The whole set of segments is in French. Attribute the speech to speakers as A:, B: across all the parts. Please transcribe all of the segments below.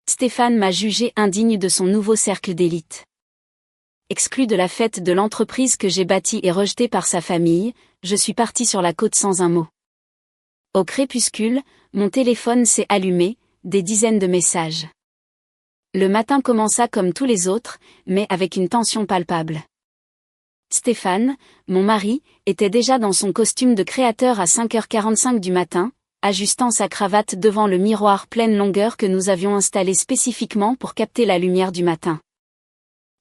A: Stéphane m'a jugé indigne de son nouveau cercle d'élite. Exclu de la fête de l'entreprise que j'ai bâtie et rejeté par sa famille, je suis parti sur la côte sans un mot. Au crépuscule, mon téléphone s'est allumé, des dizaines de messages. Le matin commença comme tous les autres, mais avec une tension palpable. Stéphane, mon mari, était déjà dans son costume de créateur à 5h45 du matin, ajustant sa cravate devant le miroir pleine longueur que nous avions installé spécifiquement pour capter la lumière du matin.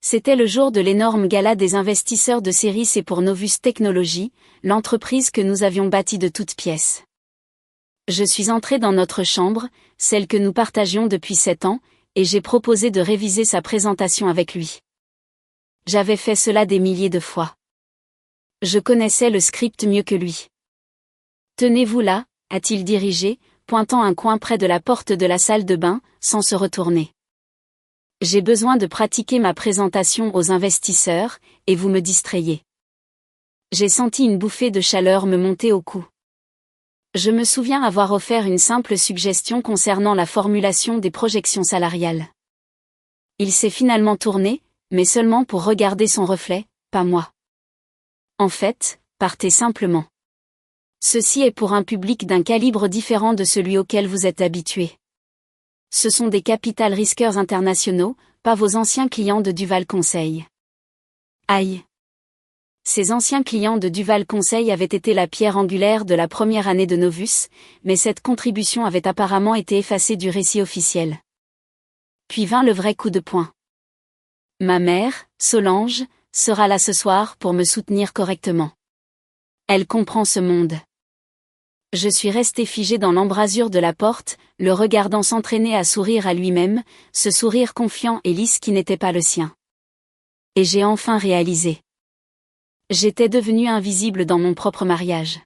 A: C'était le jour de l'énorme gala des investisseurs de série C pour Novus Technologies, l'entreprise que nous avions bâtie de toutes pièces. Je suis entré dans notre chambre, celle que nous partagions depuis 7 ans, et j'ai proposé de réviser sa présentation avec lui. J'avais fait cela des milliers de fois. Je connaissais le script mieux que lui. « Tenez-vous là », a-t-il dirigé, pointant un coin près de la porte de la salle de bain, sans se retourner. « J'ai besoin de pratiquer ma présentation aux investisseurs, et vous me distrayez. » J'ai senti une bouffée de chaleur me monter au cou. Je me souviens avoir offert une simple suggestion concernant la formulation des projections salariales. Il s'est finalement tourné, mais seulement pour regarder son reflet, pas moi. En fait, partez simplement. Ceci est pour un public d'un calibre différent de celui auquel vous êtes habitué. Ce sont des capital risqueurs internationaux, pas vos anciens clients de Duval Conseil. Aïe. Ces anciens clients de Duval Conseil avaient été la pierre angulaire de la première année de Novus, mais cette contribution avait apparemment été effacée du récit officiel. Puis vint le vrai coup de poing. Ma mère, Solange, sera là ce soir pour me soutenir correctement. Elle comprend ce monde. Je suis resté figé dans l'embrasure de la porte, le regardant s'entraîner à sourire à lui-même, ce sourire confiant et lisse qui n'était pas le sien. Et j'ai enfin réalisé. J'étais devenu invisible dans mon propre mariage.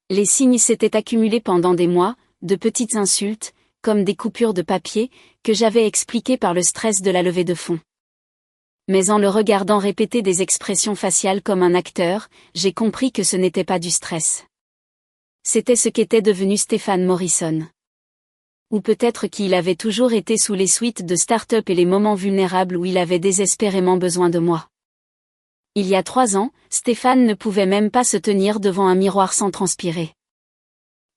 A: Les signes s'étaient accumulés pendant des mois, de petites insultes, comme des coupures de papier, que j'avais expliquées par le stress de la levée de fonds. Mais en le regardant répéter des expressions faciales comme un acteur, j'ai compris que ce n'était pas du stress. C'était ce qu'était devenu Stéphane Morrison. Ou peut-être qu'il avait toujours été sous les suites de start-up et les moments vulnérables où il avait désespérément besoin de moi. Il y a 3 ans, Stéphane ne pouvait même pas se tenir devant un miroir sans transpirer.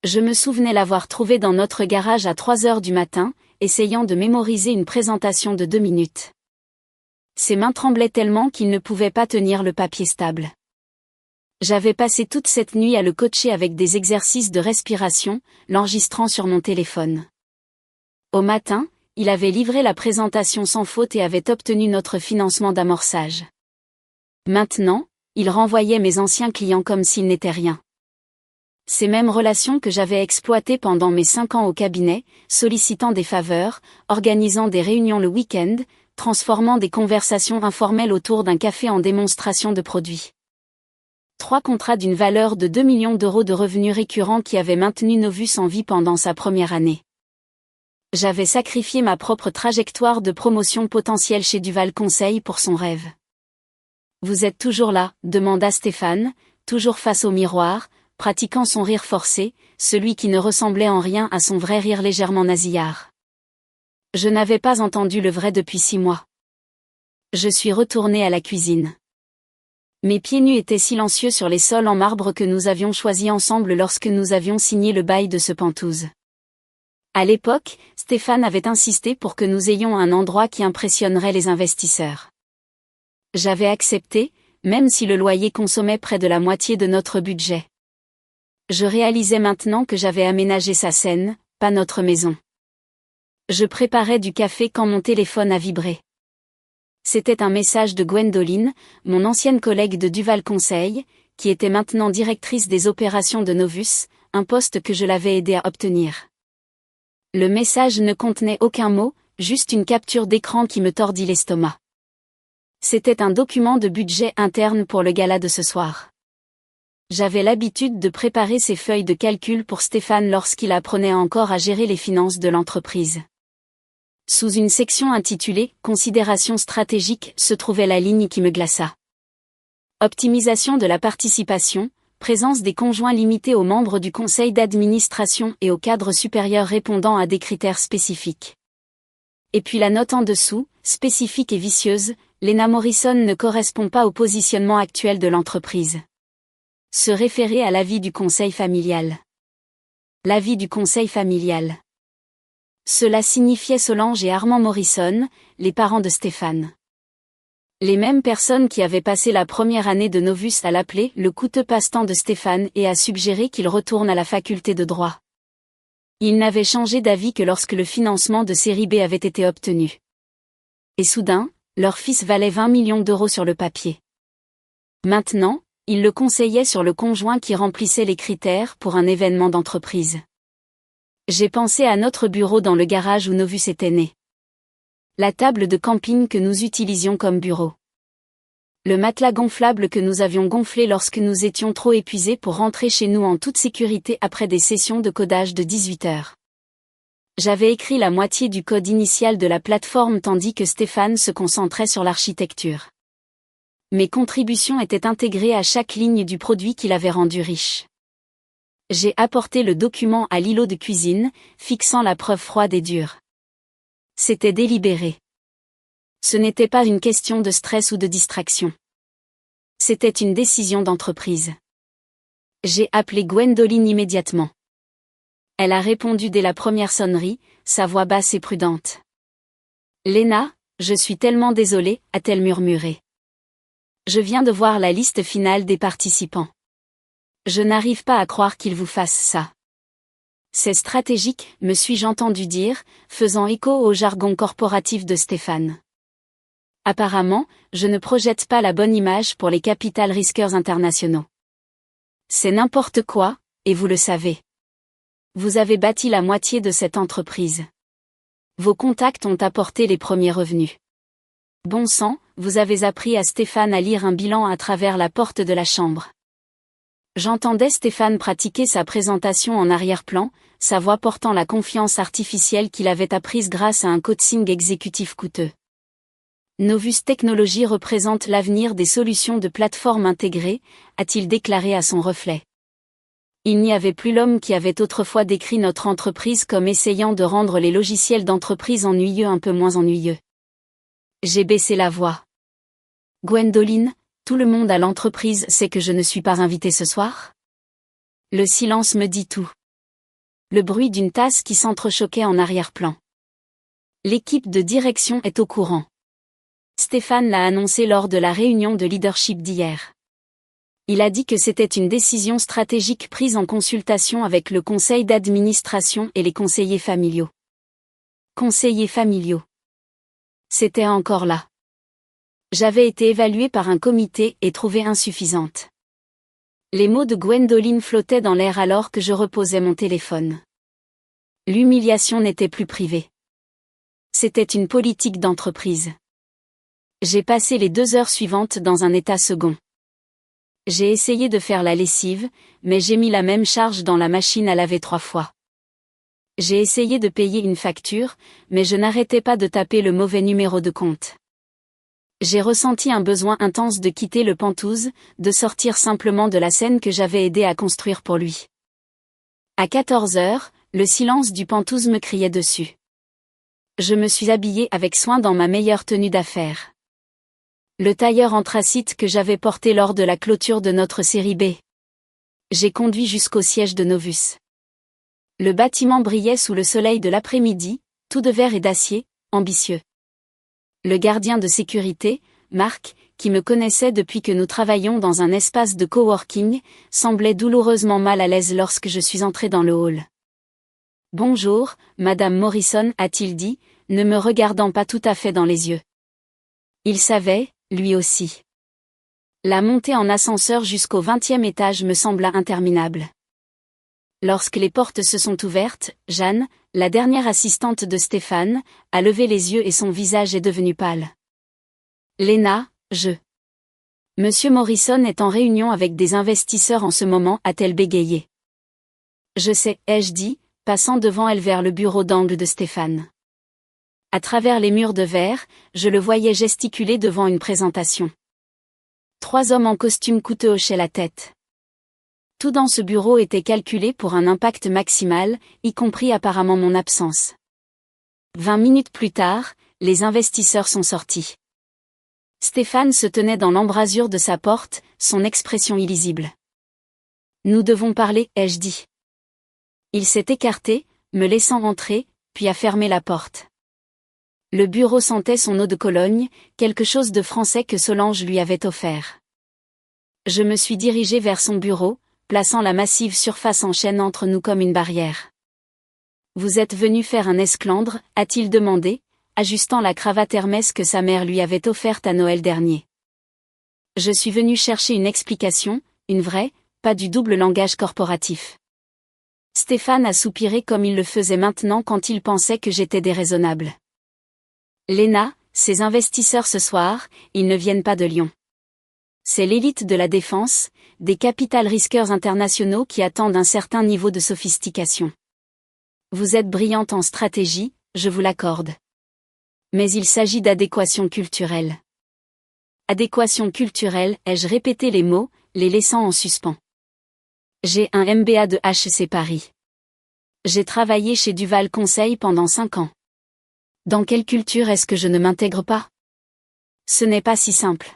A: Je me souvenais l'avoir trouvé dans notre garage à 3h du matin, essayant de mémoriser une présentation de 2 minutes. Ses mains tremblaient tellement qu'il ne pouvait pas tenir le papier stable. J'avais passé toute cette nuit à le coacher avec des exercices de respiration, l'enregistrant sur mon téléphone. Au matin, il avait livré la présentation sans faute et avait obtenu notre financement d'amorçage. Maintenant, il renvoyait mes anciens clients comme s'ils n'étaient rien. Ces mêmes relations que j'avais exploitées pendant mes 5 ans au cabinet, sollicitant des faveurs, organisant des réunions le week-end, transformant des conversations informelles autour d'un café en démonstration de produits. 3 contrats d'une valeur de 2 millions d'euros de revenus récurrents qui avaient maintenu Novus en vie pendant sa première année. J'avais sacrifié ma propre trajectoire de promotion potentielle chez Duval Conseil pour son rêve. « Vous êtes toujours là ?» demanda Stéphane, toujours face au miroir, pratiquant son rire forcé, celui qui ne ressemblait en rien à son vrai rire légèrement nasillard. Je n'avais pas entendu le vrai depuis 6 mois. Je suis retourné à la cuisine. Mes pieds nus étaient silencieux sur les sols en marbre que nous avions choisis ensemble lorsque nous avions signé le bail de ce Penthouse. À l'époque, Stéphane avait insisté pour que nous ayons un endroit qui impressionnerait les investisseurs. J'avais accepté, même si le loyer consommait près de la moitié de notre budget. Je réalisais maintenant que j'avais aménagé sa scène, pas notre maison. Je préparais du café quand mon téléphone a vibré. C'était un message de Gwendoline, mon ancienne collègue de Duval Conseil, qui était maintenant directrice des opérations de Novus, un poste que je l'avais aidé à obtenir. Le message ne contenait aucun mot, juste une capture d'écran qui me tordit l'estomac. C'était un document de budget interne pour le gala de ce soir. J'avais l'habitude de préparer ces feuilles de calcul pour Stéphane lorsqu'il apprenait encore à gérer les finances de l'entreprise. Sous une section intitulée « Considérations stratégiques » se trouvait la ligne qui me glaça. Optimisation de la participation, présence des conjoints limités aux membres du conseil d'administration et au cadre supérieur répondant à des critères spécifiques. Et puis la note en dessous, spécifique et vicieuse, Lena Morrison ne correspond pas au positionnement actuel de l'entreprise. Se référer à l'avis du conseil familial. L'avis du conseil familial. Cela signifiait Solange et Armand Morrison, les parents de Stéphane. Les mêmes personnes qui avaient passé la première année de Novus à l'appeler le coûteux passe-temps de Stéphane et à suggérer qu'il retourne à la faculté de droit. Ils n'avaient changé d'avis que lorsque le financement de série B avait été obtenu. Et soudain, leur fils valait 20 millions d'euros sur le papier. Maintenant, ils le conseillaient sur le conjoint qui remplissait les critères pour un événement d'entreprise. J'ai pensé à notre bureau dans le garage où Novus était né. La table de camping que nous utilisions comme bureau. Le matelas gonflable que nous avions gonflé lorsque nous étions trop épuisés pour rentrer chez nous en toute sécurité après des sessions de codage de 18 heures. J'avais écrit la moitié du code initial de la plateforme tandis que Stéphane se concentrait sur l'architecture. Mes contributions étaient intégrées à chaque ligne du produit qui l'avait rendu riche. J'ai apporté le document à l'îlot de cuisine, fixant la preuve froide et dure. C'était délibéré. Ce n'était pas une question de stress ou de distraction. C'était une décision d'entreprise. J'ai appelé Gwendoline immédiatement. Elle a répondu dès la première sonnerie, sa voix basse et prudente. « Lena, je suis tellement désolée », a-t-elle murmuré. « Je viens de voir la liste finale des participants. Je n'arrive pas à croire qu'ils vous fassent ça. C'est stratégique, me suis-je entendu dire, faisant écho au jargon corporatif de Stéphane. Apparemment, je ne projette pas la bonne image pour les capital risqueurs internationaux. C'est n'importe quoi, et vous le savez. Vous avez bâti la moitié de cette entreprise. Vos contacts ont apporté les premiers revenus. Bon sang, vous avez appris à Stéphane à lire un bilan à travers la porte de la chambre. J'entendais Stéphane pratiquer sa présentation en arrière-plan, sa voix portant la confiance artificielle qu'il avait apprise grâce à un coaching exécutif coûteux. Novus Technologies représente l'avenir des solutions de plateforme intégrées, a-t-il déclaré à son reflet. Il n'y avait plus l'homme qui avait autrefois décrit notre entreprise comme essayant de rendre les logiciels d'entreprise ennuyeux un peu moins ennuyeux. J'ai baissé la voix. Gwendoline, tout le monde à l'entreprise sait que je ne suis pas invitée ce soir? Le silence me dit tout. Le bruit d'une tasse qui s'entrechoquait en arrière-plan. L'équipe de direction est au courant. Stéphane l'a annoncé lors de la réunion de leadership d'hier. Il a dit que c'était une décision stratégique prise en consultation avec le conseil d'administration et les conseillers familiaux. Conseillers familiaux. C'était encore là. J'avais été évaluée par un comité et trouvée insuffisante. Les mots de Gwendoline flottaient dans l'air alors que je reposais mon téléphone. L'humiliation n'était plus privée. C'était une politique d'entreprise. J'ai passé les 2 heures suivantes dans un état second. J'ai essayé de faire la lessive, mais j'ai mis la même charge dans la machine à laver 3 fois. J'ai essayé de payer une facture, mais je n'arrêtais pas de taper le mauvais numéro de compte. J'ai ressenti un besoin intense de quitter le Penthouse, de sortir simplement de la scène que j'avais aidé à construire pour lui. À 14 heures, le silence du Penthouse me criait dessus. Je me suis habillée avec soin dans ma meilleure tenue d'affaires. Le tailleur anthracite que j'avais porté lors de la clôture de notre série B. J'ai conduit jusqu'au siège de Novus. Le bâtiment brillait sous le soleil de l'après-midi, tout de verre et d'acier, ambitieux. Le gardien de sécurité, Marc, qui me connaissait depuis que nous travaillions dans un espace de coworking, semblait douloureusement mal à l'aise lorsque je suis entré dans le hall. « Bonjour, Madame Morrison » a-t-il dit, ne me regardant pas tout à fait dans les yeux. Il savait, lui aussi. La montée en ascenseur jusqu'au 20e étage me sembla interminable. Lorsque les portes se sont ouvertes, Jeanne, la dernière assistante de Stéphane, a levé les yeux et son visage est devenu pâle. Lena, Monsieur Morrison est en réunion avec des investisseurs en ce moment, a-t-elle bégayé. Je sais, ai-je dit, passant devant elle vers le bureau d'angle de Stéphane. À travers les murs de verre, je le voyais gesticuler devant une présentation. 3 hommes en costume coûteux hochaient la tête. Tout dans ce bureau était calculé pour un impact maximal, y compris apparemment mon absence. 20 minutes plus tard, les investisseurs sont sortis. Stéphane se tenait dans l'embrasure de sa porte, son expression illisible. Nous devons parler, ai-je dit. Il s'est écarté, me laissant entrer, puis a fermé la porte. Le bureau sentait son eau de Cologne, quelque chose de français que Solange lui avait offert. Je me suis dirigé vers son bureau, plaçant la massive surface en chêne entre nous comme une barrière. Vous êtes venu faire un esclandre, a-t-il demandé, ajustant la cravate Hermès que sa mère lui avait offerte à Noël dernier. Je suis venu chercher une explication, une vraie, pas du double langage corporatif. Stéphane a soupiré comme il le faisait maintenant quand il pensait que j'étais déraisonnable. Léna, ces investisseurs ce soir, ils ne viennent pas de Lyon. C'est l'élite de la défense, des capital risqueurs internationaux qui attendent un certain niveau de sophistication. Vous êtes brillante en stratégie, je vous l'accorde. Mais il s'agit d'adéquation culturelle. Adéquation culturelle, ai-je répété les mots, les laissant en suspens. J'ai un MBA de HEC Paris. J'ai travaillé chez Duval Conseil pendant 5 ans. Dans quelle culture est-ce que je ne m'intègre pas? Ce n'est pas si simple.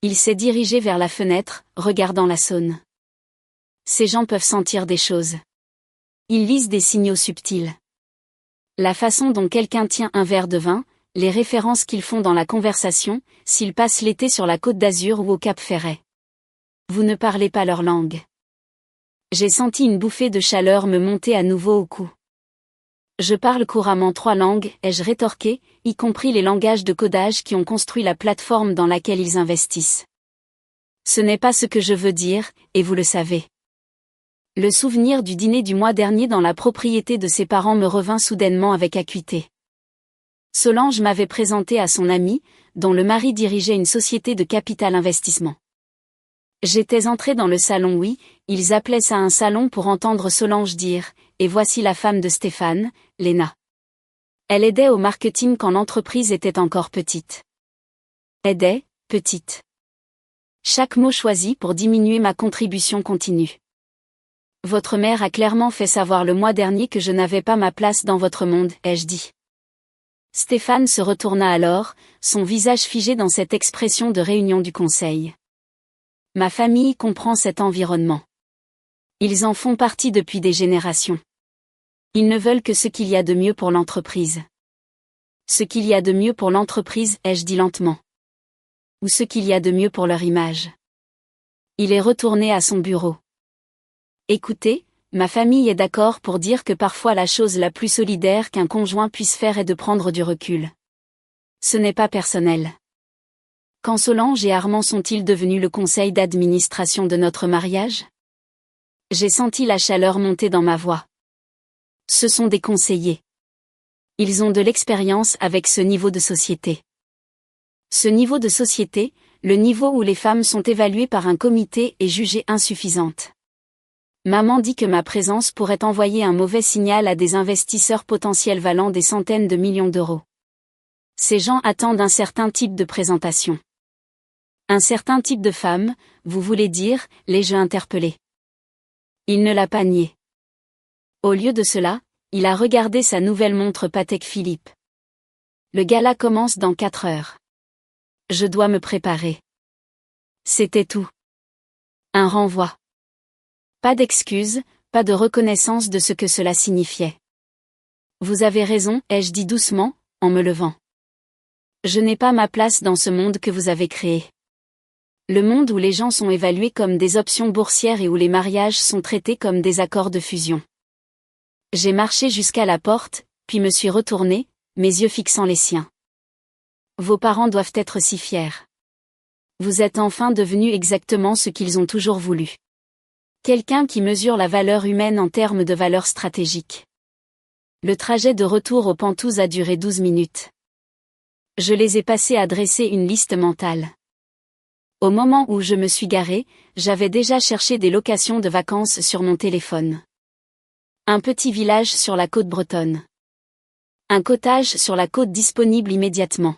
A: Il s'est dirigé vers la fenêtre, regardant la Saône. Ces gens peuvent sentir des choses. Ils lisent des signaux subtils. La façon dont quelqu'un tient un verre de vin, les références qu'ils font dans la conversation, s'ils passent l'été sur la Côte d'Azur ou au Cap Ferret. Vous ne parlez pas leur langue. J'ai senti une bouffée de chaleur me monter à nouveau au cou. Je parle couramment 3 langues, ai-je rétorqué, y compris les langages de codage qui ont construit la plateforme dans laquelle ils investissent. Ce n'est pas ce que je veux dire, et vous le savez. Le souvenir du dîner du mois dernier dans la propriété de ses parents me revint soudainement avec acuité. Solange m'avait présenté à son ami, dont le mari dirigeait une société de capital investissement. J'étais entré dans le salon, oui, ils appelaient ça un salon pour entendre Solange dire « Et voici la femme de Stéphane, Léna ». Elle aidait au marketing quand l'entreprise était encore petite. Aidait, petite. Chaque mot choisi pour diminuer ma contribution continue. Votre mère a clairement fait savoir le mois dernier que je n'avais pas ma place dans votre monde, ai-je dit. Stéphane se retourna alors, son visage figé dans cette expression de réunion du conseil. Ma famille comprend cet environnement. Ils en font partie depuis des générations. Ils ne veulent que ce qu'il y a de mieux pour l'entreprise. Ce qu'il y a de mieux pour l'entreprise, ai-je dit lentement. Ou ce qu'il y a de mieux pour leur image. Il est retourné à son bureau. Écoutez, ma famille est d'accord pour dire que parfois la chose la plus solidaire qu'un conjoint puisse faire est de prendre du recul. Ce n'est pas personnel. Quand Solange et Armand sont-ils devenus le conseil d'administration de notre mariage? J'ai senti la chaleur monter dans ma voix. Ce sont des conseillers. Ils ont de l'expérience avec ce niveau de société. Ce niveau de société, le niveau où les femmes sont évaluées par un comité et jugées insuffisantes. Maman dit que ma présence pourrait envoyer un mauvais signal à des investisseurs potentiels valant des centaines de millions d'euros. Ces gens attendent un certain type de présentation. Un certain type de femme, vous voulez dire, l'ai-je interpellé. Il ne l'a pas nié. Au lieu de cela, il a regardé sa nouvelle montre Patek Philippe. Le gala commence dans 4 heures. Je dois me préparer. C'était tout. Un renvoi. Pas d'excuse, pas de reconnaissance de ce que cela signifiait. Vous avez raison, ai-je dit doucement, en me levant. Je n'ai pas ma place dans ce monde que vous avez créé. Le monde où les gens sont évalués comme des options boursières et où les mariages sont traités comme des accords de fusion. J'ai marché jusqu'à la porte, puis me suis retourné, mes yeux fixant les siens. Vos parents doivent être si fiers. Vous êtes enfin devenus exactement ce qu'ils ont toujours voulu. Quelqu'un qui mesure la valeur humaine en termes de valeur stratégique. Le trajet de retour aux Pantous a duré 12 minutes. Je les ai passés à dresser une liste mentale. Au moment où je me suis garé, j'avais déjà cherché des locations de vacances sur mon téléphone. Un petit village sur la côte bretonne. Un cottage sur la côte disponible immédiatement.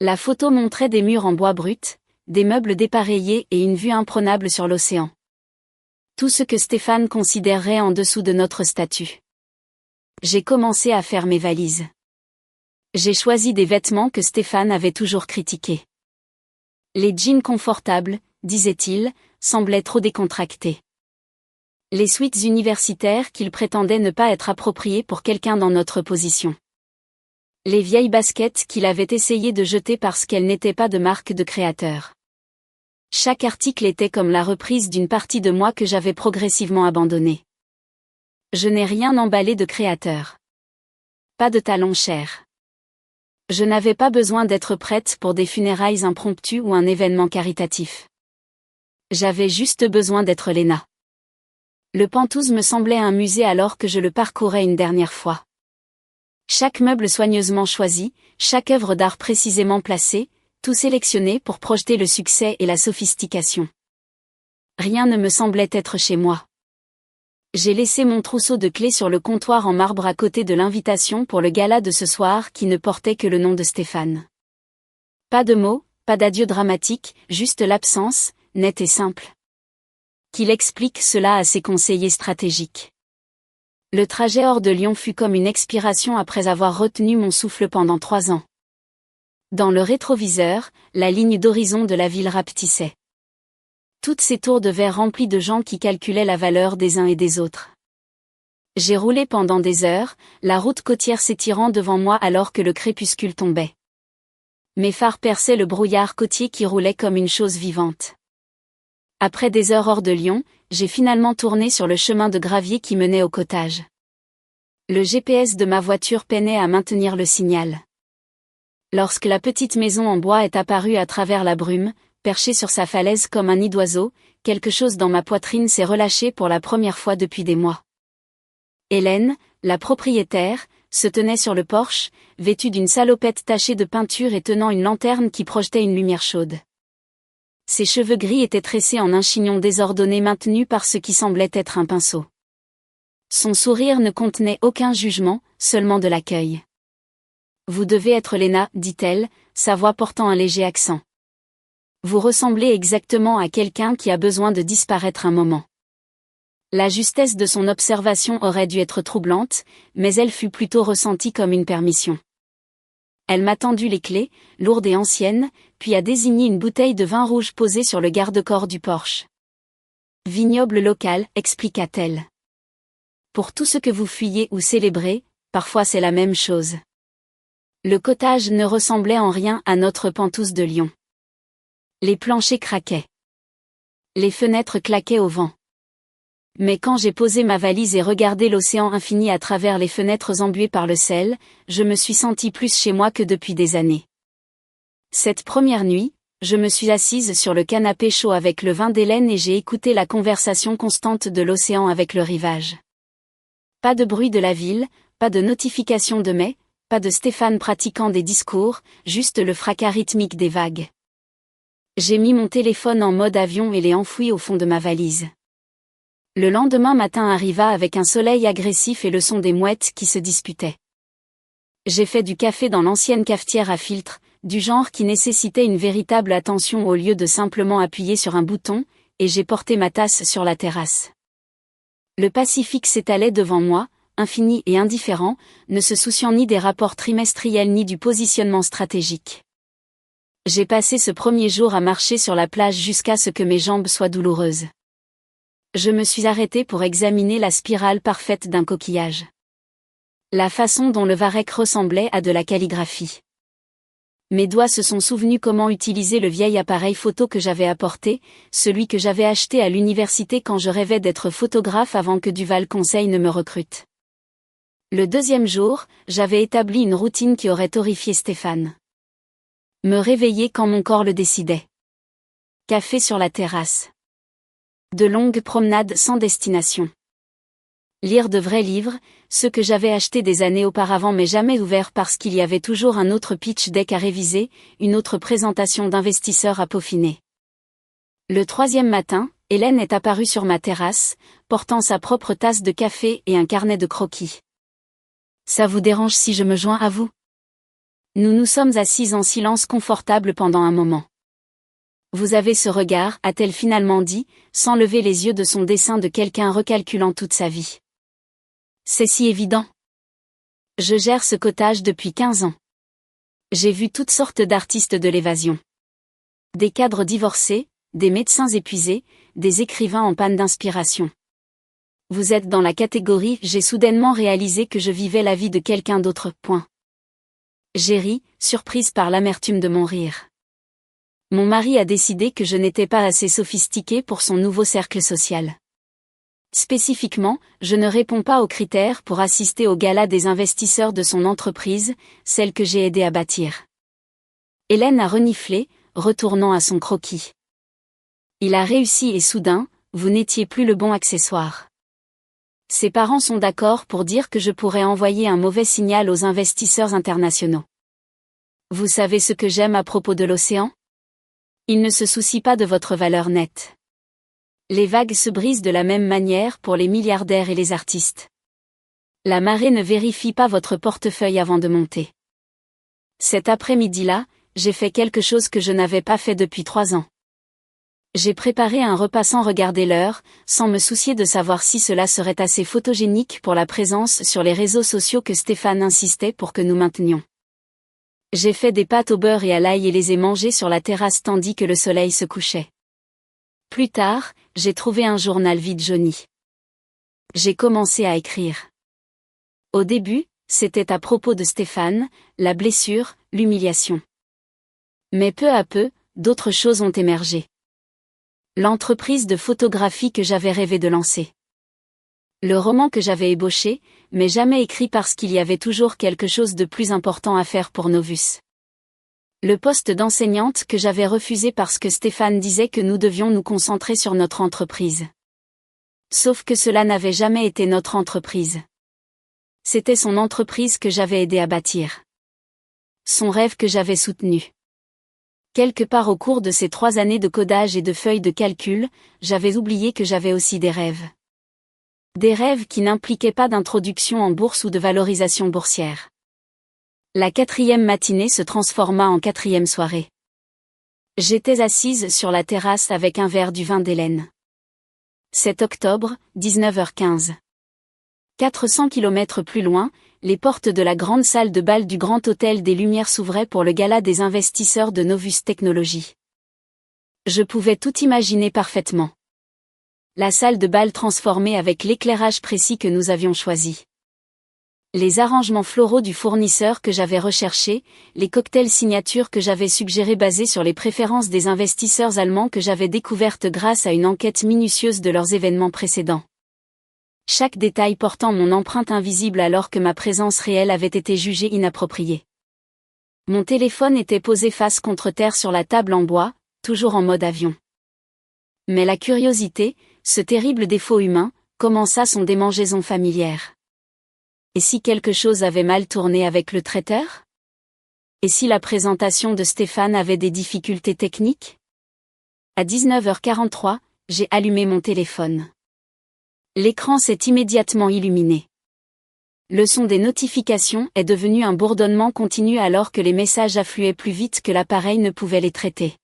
A: La photo montrait des murs en bois brut, des meubles dépareillés et une vue imprenable sur l'océan. Tout ce que Stéphane considérerait en dessous de notre statut. J'ai commencé à faire mes valises. J'ai choisi des vêtements que Stéphane avait toujours critiqués. Les jeans confortables, disait-il, semblaient trop décontractés. Les suites universitaires qu'il prétendait ne pas être appropriées pour quelqu'un dans notre position. Les vieilles baskets qu'il avait essayé de jeter parce qu'elles n'étaient pas de marque de créateur. Chaque article était comme la reprise d'une partie de moi que j'avais progressivement abandonnée. Je n'ai rien emballé de créateur. Pas de talons chers. Je n'avais pas besoin d'être prête pour des funérailles impromptues ou un événement caritatif. J'avais juste besoin d'être Léna. Le Penthouse me semblait un musée alors que je le parcourais une dernière fois. Chaque meuble soigneusement choisi, chaque œuvre d'art précisément placée, tout sélectionné pour projeter le succès et la sophistication. Rien ne me semblait être chez moi. J'ai laissé mon trousseau de clés sur le comptoir en marbre à côté de l'invitation pour le gala de ce soir qui ne portait que le nom de Stéphane. Pas de mots, pas d'adieu dramatique, juste l'absence, nette et simple. Qu'il explique cela à ses conseillers stratégiques. Le trajet hors de Lyon fut comme une expiration après avoir retenu mon souffle pendant 3 ans. Dans le rétroviseur, la ligne d'horizon de la ville rapetissait. Toutes ces tours de verre remplies de gens qui calculaient la valeur des uns et des autres. J'ai roulé pendant des heures, la route côtière s'étirant devant moi alors que le crépuscule tombait. Mes phares perçaient le brouillard côtier qui roulait comme une chose vivante. Après des heures hors de Lyon, j'ai finalement tourné sur le chemin de gravier qui menait au cottage. Le GPS de ma voiture peinait à maintenir le signal. Lorsque la petite maison en bois est apparue à travers la brume, perchée sur sa falaise comme un nid d'oiseau, quelque chose dans ma poitrine s'est relâché pour la première fois depuis des mois. Hélène, la propriétaire, se tenait sur le porche, vêtue d'une salopette tachée de peinture et tenant une lanterne qui projetait une lumière chaude. Ses cheveux gris étaient tressés en un chignon désordonné maintenu par ce qui semblait être un pinceau. Son sourire ne contenait aucun jugement, seulement de l'accueil. « Vous devez être Léna, dit-elle, sa voix portant un léger accent. Vous ressemblez exactement à quelqu'un qui a besoin de disparaître un moment. » La justesse de son observation aurait dû être troublante, mais elle fut plutôt ressentie comme une permission. Elle m'a tendu les clés, lourdes et anciennes, puis a désigné une bouteille de vin rouge posée sur le garde-corps du Porsche. « Vignoble local, expliqua-t-elle. Pour tout ce que vous fuyez ou célébrez, parfois c'est la même chose. » Le cottage ne ressemblait en rien à notre Penthouse de Lyon. Les planchers craquaient. Les fenêtres claquaient au vent. Mais quand j'ai posé ma valise et regardé l'océan infini à travers les fenêtres embuées par le sel, je me suis sentie plus chez moi que depuis des années. Cette première nuit, je me suis assise sur le canapé chaud avec le vin d'Hélène et j'ai écouté la conversation constante de l'océan avec le rivage. Pas de bruit de la ville, pas de notification de mai, pas de Stéphane pratiquant des discours, juste le fracas rythmique des vagues. J'ai mis mon téléphone en mode avion et l'ai enfoui au fond de ma valise. Le lendemain matin arriva avec un soleil agressif et le son des mouettes qui se disputaient. J'ai fait du café dans l'ancienne cafetière à filtre, du genre qui nécessitait une véritable attention au lieu de simplement appuyer sur un bouton, et j'ai porté ma tasse sur la terrasse. Le Pacifique s'étalait devant moi, infini et indifférent, ne se souciant ni des rapports trimestriels ni du positionnement stratégique. J'ai passé ce premier jour à marcher sur la plage jusqu'à ce que mes jambes soient douloureuses. Je me suis arrêtée pour examiner la spirale parfaite d'un coquillage. La façon dont le varech ressemblait à de la calligraphie. Mes doigts se sont souvenus comment utiliser le vieil appareil photo que j'avais apporté, celui que j'avais acheté à l'université quand je rêvais d'être photographe avant que Duval Conseil ne me recrute. Le deuxième jour, j'avais établi une routine qui aurait horrifié Stéphane. Me réveiller quand mon corps le décidait. Café sur la terrasse. De longues promenades sans destination. Lire de vrais livres, ceux que j'avais achetés des années auparavant mais jamais ouverts parce qu'il y avait toujours un autre pitch deck à réviser, une autre présentation d'investisseurs à peaufiner. Le troisième matin, Hélène est apparue sur ma terrasse, portant sa propre tasse de café et un carnet de croquis. « Ça vous dérange si je me joins à vous ? » Nous nous sommes assis en silence confortable pendant un moment. « Vous avez ce regard, a-t-elle finalement dit, sans lever les yeux de son dessin de quelqu'un recalculant toute sa vie. C'est si évident. Je gère ce cottage depuis 15 ans. J'ai vu toutes sortes d'artistes de l'évasion. Des cadres divorcés, des médecins épuisés, des écrivains en panne d'inspiration. Vous êtes dans la catégorie « J'ai soudainement réalisé que je vivais la vie de quelqu'un d'autre. » J'ai ri, surprise par l'amertume de mon rire. Mon mari a décidé que je n'étais pas assez sophistiquée pour son nouveau cercle social. Spécifiquement, je ne réponds pas aux critères pour assister au gala des investisseurs de son entreprise, celle que j'ai aidé à bâtir. Hélène a reniflé, retournant à son croquis. Il a réussi et soudain, vous n'étiez plus le bon accessoire. Ses parents sont d'accord pour dire que je pourrais envoyer un mauvais signal aux investisseurs internationaux. Vous savez ce que j'aime à propos de l'océan ? Il ne se soucie pas de votre valeur nette. Les vagues se brisent de la même manière pour les milliardaires et les artistes. La marée ne vérifie pas votre portefeuille avant de monter. Cet après-midi-là, j'ai fait quelque chose que je n'avais pas fait depuis 3 ans. J'ai préparé un repas sans regarder l'heure, sans me soucier de savoir si cela serait assez photogénique pour la présence sur les réseaux sociaux que Stéphane insistait pour que nous maintenions. J'ai fait des pâtes au beurre et à l'ail et les ai mangées sur la terrasse tandis que le soleil se couchait. Plus tard, j'ai trouvé un journal vide jauni. J'ai commencé à écrire. Au début, c'était à propos de Stéphane, la blessure, l'humiliation. Mais peu à peu, d'autres choses ont émergé. L'entreprise de photographie que j'avais rêvé de lancer. Le roman que j'avais ébauché, mais jamais écrit parce qu'il y avait toujours quelque chose de plus important à faire pour Novus. Le poste d'enseignante que j'avais refusé parce que Stéphane disait que nous devions nous concentrer sur notre entreprise. Sauf que cela n'avait jamais été notre entreprise. C'était son entreprise que j'avais aidé à bâtir. Son rêve que j'avais soutenu. Quelque part au cours de ces 3 années de codage et de feuilles de calcul, j'avais oublié que j'avais aussi des rêves. Des rêves qui n'impliquaient pas d'introduction en bourse ou de valorisation boursière. La 4e matinée se transforma en 4e soirée. J'étais assise sur la terrasse avec un verre du vin d'Hélène. 7 octobre, 19h15. 400 km plus loin, les portes de la grande salle de bal du Grand Hôtel des Lumières s'ouvraient pour le gala des investisseurs de Novus Technologies. Je pouvais tout imaginer parfaitement. La salle de bal transformée avec l'éclairage précis que nous avions choisi. Les arrangements floraux du fournisseur que j'avais recherché, les cocktails signatures que j'avais suggérés basés sur les préférences des investisseurs allemands que j'avais découvertes grâce à une enquête minutieuse de leurs événements précédents. Chaque détail portant mon empreinte invisible alors que ma présence réelle avait été jugée inappropriée. Mon téléphone était posé face contre terre sur la table en bois, toujours en mode avion. Mais la curiosité, ce terrible défaut humain, commença son démangeaison familière. Et si quelque chose avait mal tourné avec le traiteur ? Et si la présentation de Stéphane avait des difficultés techniques ? À 19h43, j'ai allumé mon téléphone. L'écran s'est immédiatement illuminé. Le son des notifications est devenu un bourdonnement continu alors que les messages affluaient plus vite que l'appareil ne pouvait les traiter.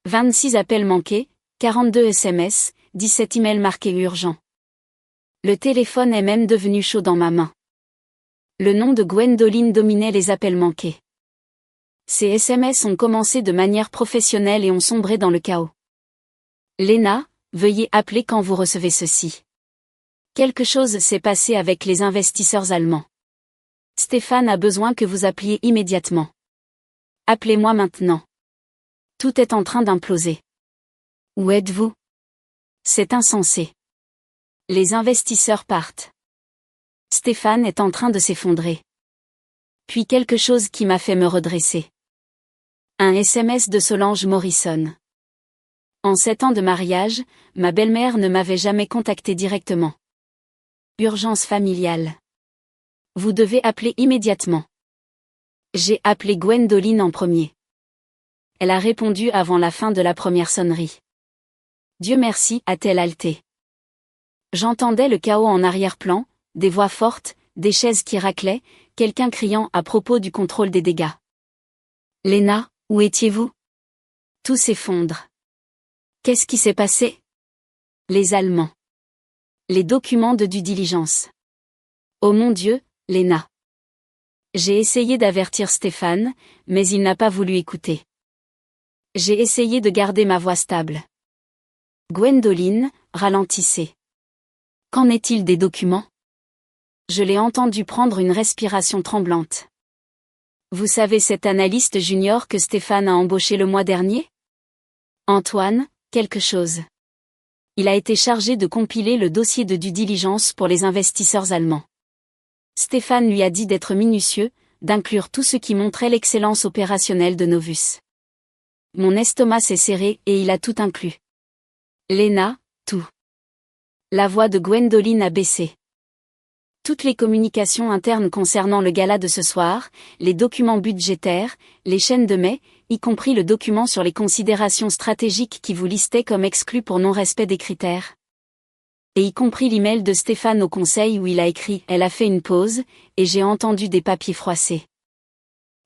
A: 26 appels manqués, 42 SMS, 17 emails marqués urgents. Le téléphone est même devenu chaud dans ma main. Le nom de Gwendoline dominait les appels manqués. Ces SMS ont commencé de manière professionnelle et ont sombré dans le chaos. Léna, veuillez appeler quand vous recevez ceci. Quelque chose s'est passé avec les investisseurs allemands. Stéphane a besoin que vous appeliez immédiatement. Appelez-moi maintenant. Tout est en train d'imploser. Où êtes-vous ? C'est insensé. Les investisseurs partent. Stéphane est en train de s'effondrer. Puis quelque chose qui m'a fait me redresser. Un SMS de Solange Morrison. En 7 ans de mariage, ma belle-mère ne m'avait jamais contacté directement. Urgence familiale. Vous devez appeler immédiatement. J'ai appelé Gwendoline en premier. Elle a répondu avant la fin de la première sonnerie. Dieu merci, a-t-elle haleté. J'entendais le chaos en arrière-plan, des voix fortes, des chaises qui raclaient, quelqu'un criant à propos du contrôle des dégâts. Léna, où étiez-vous ? Tout s'effondre. Qu'est-ce qui s'est passé ? Les Allemands. Les documents de due diligence. Oh mon Dieu, Léna. J'ai essayé d'avertir Stéphane, mais il n'a pas voulu écouter. J'ai essayé de garder ma voix stable. Gwendoline, ralentissez. Qu'en est-il des documents? Je l'ai entendu prendre une respiration tremblante. Vous savez cet analyste junior que Stéphane a embauché le mois dernier? Antoine, quelque chose. Il a été chargé de compiler le dossier de due diligence pour les investisseurs allemands. Stéphane lui a dit d'être minutieux, d'inclure tout ce qui montrait l'excellence opérationnelle de Novus. Mon estomac s'est serré et il a tout inclus. Léna, tout. La voix de Gwendoline a baissé. Toutes les communications internes concernant le gala de ce soir, les documents budgétaires, les chaînes de mai, y compris le document sur les considérations stratégiques qui vous listait comme exclus pour non-respect des critères. Et y compris l'email de Stéphane au conseil où il a écrit « Elle a fait une pause, et j'ai entendu des papiers froissés ».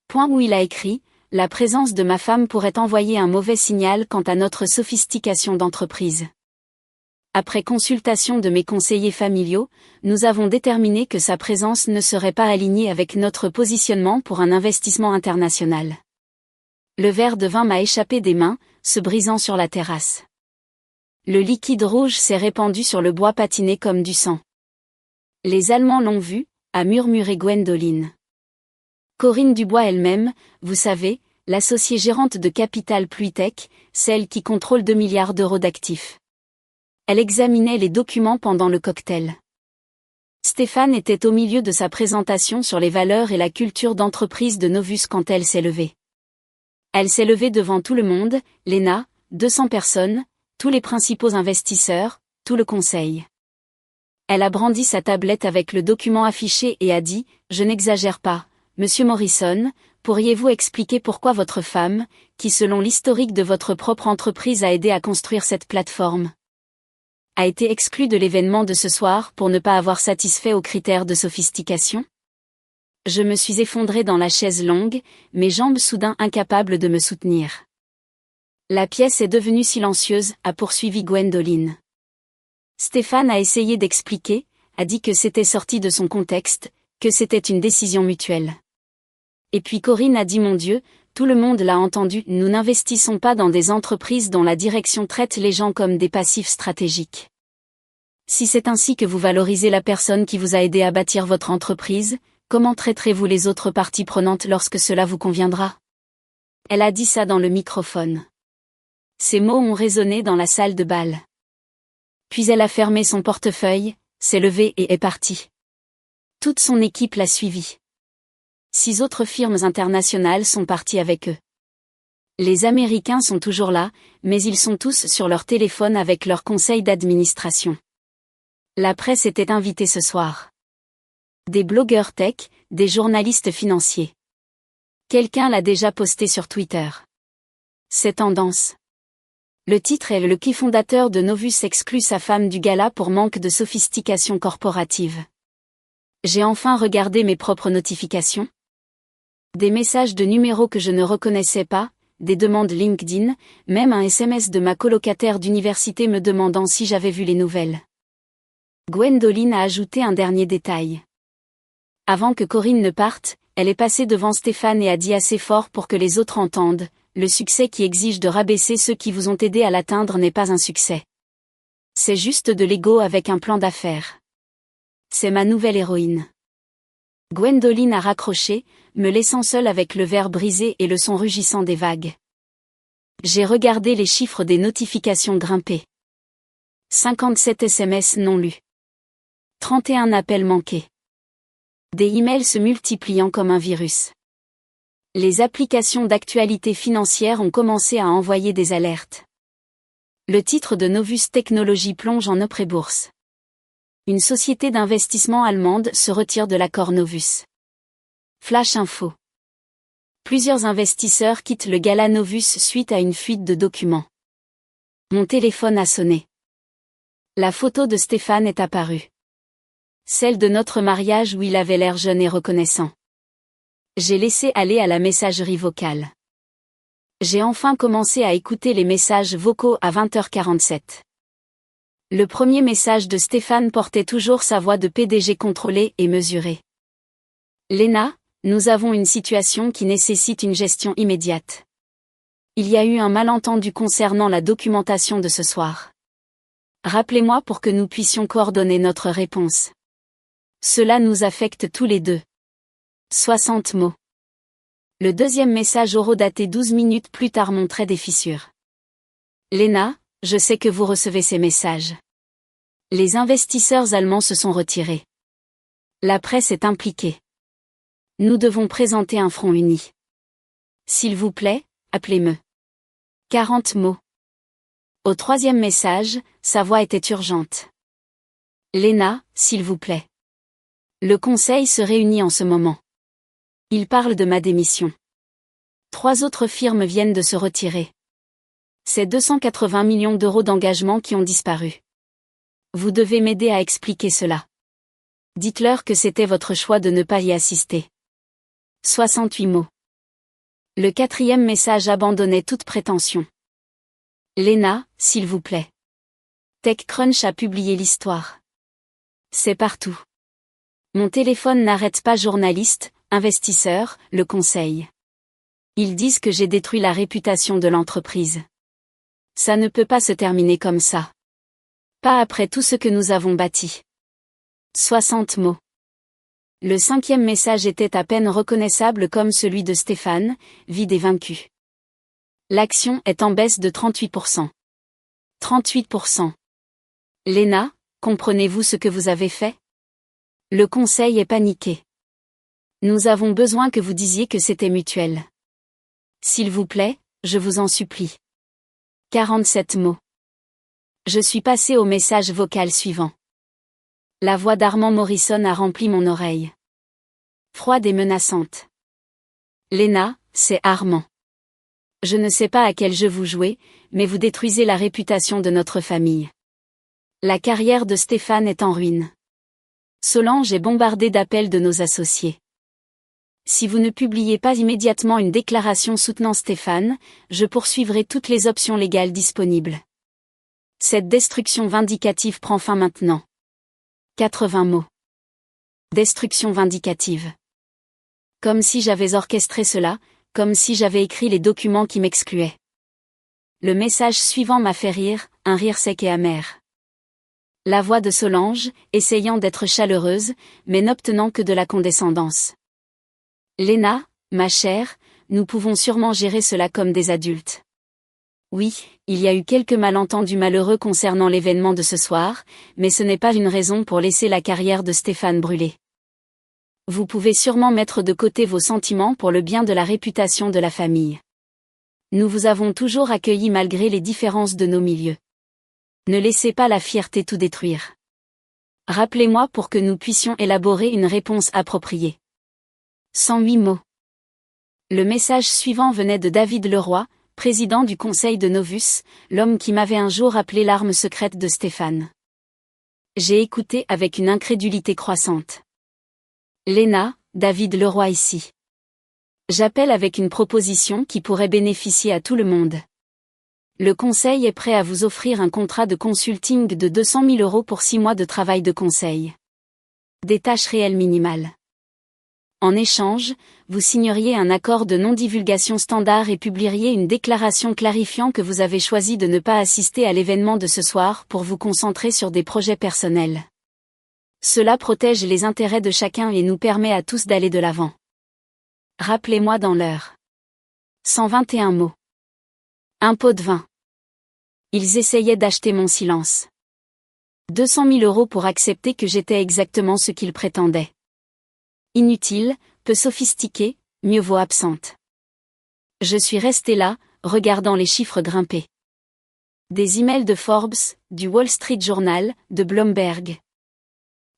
A: Point où il a écrit « La présence de ma femme pourrait envoyer un mauvais signal quant à notre sophistication d'entreprise ». Après consultation de mes conseillers familiaux, nous avons déterminé que sa présence ne serait pas alignée avec notre positionnement pour un investissement international. Le verre de vin m'a échappé des mains, se brisant sur la terrasse. Le liquide rouge s'est répandu sur le bois patiné comme du sang. Les Allemands l'ont vu, a murmuré Gwendoline. Corinne Dubois elle-même, vous savez, l'associée gérante de Capital Pluitech, celle qui contrôle 2 milliards d'euros d'actifs. Elle examinait les documents pendant le cocktail. Stéphane était au milieu de sa présentation sur les valeurs et la culture d'entreprise de Novus quand elle s'est levée. Elle s'est levée devant tout le monde, Léna, 200 personnes, tous les principaux investisseurs, tout le conseil. Elle a brandi sa tablette avec le document affiché et a dit « Je n'exagère pas, Monsieur Morrison, pourriez-vous expliquer pourquoi votre femme, qui selon l'historique de votre propre entreprise a aidé à construire cette plateforme, a été exclue de l'événement de ce soir pour ne pas avoir satisfait aux critères de sophistication ?» Je me suis effondrée dans la chaise longue, mes jambes soudain incapables de me soutenir. La pièce est devenue silencieuse, a poursuivi Gwendoline. Stéphane a essayé d'expliquer, a dit que c'était sorti de son contexte, que c'était une décision mutuelle. Et puis Corinne a dit mon Dieu, tout le monde l'a entendu, nous n'investissons pas dans des entreprises dont la direction traite les gens comme des passifs stratégiques. Si c'est ainsi que vous valorisez la personne qui vous a aidé à bâtir votre entreprise, comment traiterez-vous les autres parties prenantes lorsque cela vous conviendra? Elle a dit ça dans le microphone. Ces mots ont résonné dans la salle de bal. Puis elle a fermé son portefeuille, s'est levée et est partie. Toute son équipe l'a suivie. 6 autres firmes internationales sont parties avec eux. Les Américains sont toujours là, mais ils sont tous sur leur téléphone avec leur conseil d'administration. La presse était invitée ce soir. Des blogueurs tech, des journalistes financiers. Quelqu'un l'a déjà posté sur Twitter. C'est tendance. Le titre est « Le cofondateur de Novus exclut sa femme du gala pour manque de sophistication corporative ». J'ai enfin regardé mes propres notifications. Des messages de numéros que je ne reconnaissais pas, des demandes LinkedIn, même un SMS de ma colocataire d'université me demandant si j'avais vu les nouvelles. Gwendoline a ajouté un dernier détail. Avant que Corinne ne parte, elle est passée devant Stéphane et a dit assez fort pour que les autres entendent. Le succès qui exige de rabaisser ceux qui vous ont aidé à l'atteindre n'est pas un succès. C'est juste de l'ego avec un plan d'affaires. C'est ma nouvelle héroïne. Gwendoline a raccroché, me laissant seule avec le verre brisé et le son rugissant des vagues. J'ai regardé les chiffres des notifications grimper. 57 SMS non lus. 31 appels manqués. Des emails se multipliant comme un virus. Les applications d'actualité financière ont commencé à envoyer des alertes. Le titre de Novus Technologies plonge en après-bourse. Une société d'investissement allemande se retire de l'accord Novus. Flash info. Plusieurs investisseurs quittent le gala Novus suite à une fuite de documents. Mon téléphone a sonné. La photo de Stéphane est apparue. Celle de notre mariage où il avait l'air jeune et reconnaissant. J'ai laissé aller à la messagerie vocale. J'ai enfin commencé à écouter les messages vocaux à 20h47. Le premier message de Stéphane portait toujours sa voix de PDG contrôlée et mesurée. Léna, Nous avons une situation qui nécessite une gestion immédiate. Il y a eu un malentendu concernant la documentation de ce soir. Rappelez-moi pour que nous puissions coordonner notre réponse. Cela nous affecte tous les deux. 60 mots. Le deuxième message horodaté 12 minutes plus tard montrait des fissures. Lena, je sais que vous recevez ces messages. Les investisseurs allemands se sont retirés. La presse est impliquée. Nous devons présenter un front uni. S'il vous plaît, appelez-me. 40 mots. Au troisième message, sa voix était urgente. Lena, s'il vous plaît. Le conseil se réunit en ce moment. Il parle de ma démission. 3 autres firmes viennent de se retirer. C'est 280 millions d'euros d'engagement qui ont disparu. Vous devez m'aider à expliquer cela. Dites-leur que c'était votre choix de ne pas y assister. 68 mots. Le quatrième message abandonnait toute prétention. Lena, s'il vous plaît. TechCrunch a publié l'histoire. C'est partout. Mon téléphone n'arrête pas journaliste, investisseur, le conseil. Ils disent que j'ai détruit la réputation de l'entreprise. Ça ne peut pas se terminer comme ça. Pas après tout ce que nous avons bâti. 60 mots. Le cinquième message était à peine reconnaissable comme celui de Stéphane, vide et vaincu. L'action est en baisse de 38%. 38%. Lena, comprenez-vous ce que vous avez fait? Le conseil est paniqué. Nous avons besoin que vous disiez que c'était mutuel. S'il vous plaît, je vous en supplie. 47 mots. Je suis passé au message vocal suivant. La voix d'Armand Morrison a rempli mon oreille. Froide et menaçante. Lena, c'est Armand. Je ne sais pas à quel jeu vous jouez, mais vous détruisez la réputation de notre famille. La carrière de Stéphane est en ruine. Solange est bombardée d'appels de nos associés. Si vous ne publiez pas immédiatement une déclaration soutenant Stéphane, je poursuivrai toutes les options légales disponibles. Cette destruction vindicative prend fin maintenant. 80 mots. Destruction vindicative. Comme si j'avais orchestré cela, comme si j'avais écrit les documents qui m'excluaient. Le message suivant m'a fait rire, un rire sec et amer. La voix de Solange, essayant d'être chaleureuse, mais n'obtenant que de la condescendance. Lena, ma chère, nous pouvons sûrement gérer cela comme des adultes. Oui, il y a eu quelques malentendus malheureux concernant l'événement de ce soir, mais ce n'est pas une raison pour laisser la carrière de Stéphane brûler. Vous pouvez sûrement mettre de côté vos sentiments pour le bien de la réputation de la famille. Nous vous avons toujours accueillis malgré les différences de nos milieux. Ne laissez pas la fierté tout détruire. Rappelez-moi pour que nous puissions élaborer une réponse appropriée. 108 mots. Le message suivant venait de David Leroy, président du conseil de Novus, l'homme qui m'avait un jour appelé l'arme secrète de Stéphane. J'ai écouté avec une incrédulité croissante. Lena, David Leroy ici. J'appelle avec une proposition qui pourrait bénéficier à tout le monde. Le conseil est prêt à vous offrir un contrat de consulting de 200 000 € pour 6 mois de travail de conseil. Des tâches réelles minimales. En échange, vous signeriez un accord de non-divulgation standard et publieriez une déclaration clarifiant que vous avez choisi de ne pas assister à l'événement de ce soir pour vous concentrer sur des projets personnels. Cela protège les intérêts de chacun et nous permet à tous d'aller de l'avant. Rappelez-moi dans l'heure. 121 mots. Un pot de vin. Ils essayaient d'acheter mon silence. 200 000 € pour accepter que j'étais exactement ce qu'ils prétendaient. Inutile, peu sophistiquée, mieux vaut absente. Je suis restée là, regardant les chiffres grimper. Des emails de Forbes, du Wall Street Journal, de Bloomberg.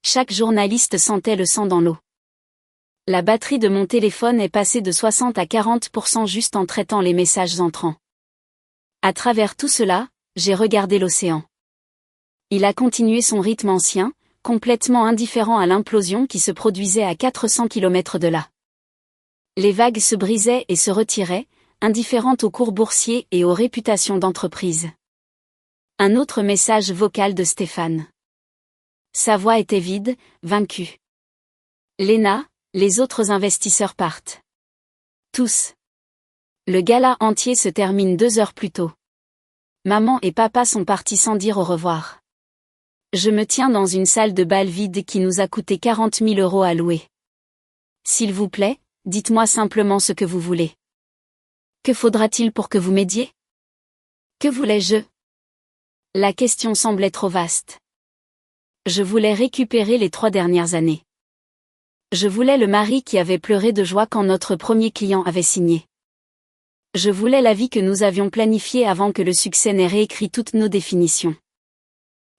A: Chaque journaliste sentait le sang dans l'eau. La batterie de mon téléphone est passée de 60 à 40% juste en traitant les messages entrants. À travers tout cela, j'ai regardé l'océan. Il a continué son rythme ancien, complètement indifférent à l'implosion qui se produisait à 400 km de là. Les vagues se brisaient et se retiraient, indifférentes aux cours boursiers et aux réputations d'entreprise. Un autre message vocal de Stéphane. Sa voix était vide, vaincue. Lena, Les autres investisseurs partent. Tous. Le gala entier se termine 2 heures plus tôt. Maman et papa sont partis sans dire au revoir. Je me tiens dans une salle de bal vide qui nous a coûté 40 000 € à louer. S'il vous plaît, dites-moi simplement ce que vous voulez. Que faudra-t-il pour que vous m'aidiez? Que voulais-je? La question semblait trop vaste. Je voulais récupérer les 3 dernières années. Je voulais le mari qui avait pleuré de joie quand notre premier client avait signé. Je voulais la vie que nous avions planifiée avant que le succès n'ait réécrit toutes nos définitions.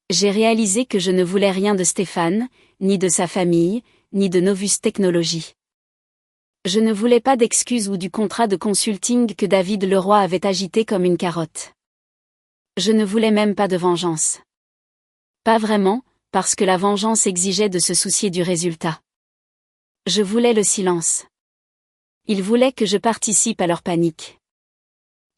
A: J'ai réalisé que je ne voulais rien de Stéphane, ni de sa famille, ni de Novus Technologies. Je ne voulais pas d'excuses ou du contrat de consulting que David Leroy avait agité comme une carotte. Je ne voulais même pas de vengeance. Pas vraiment, parce que la vengeance exigeait de se soucier du résultat. Je voulais le silence. Ils voulaient que je participe à leur panique.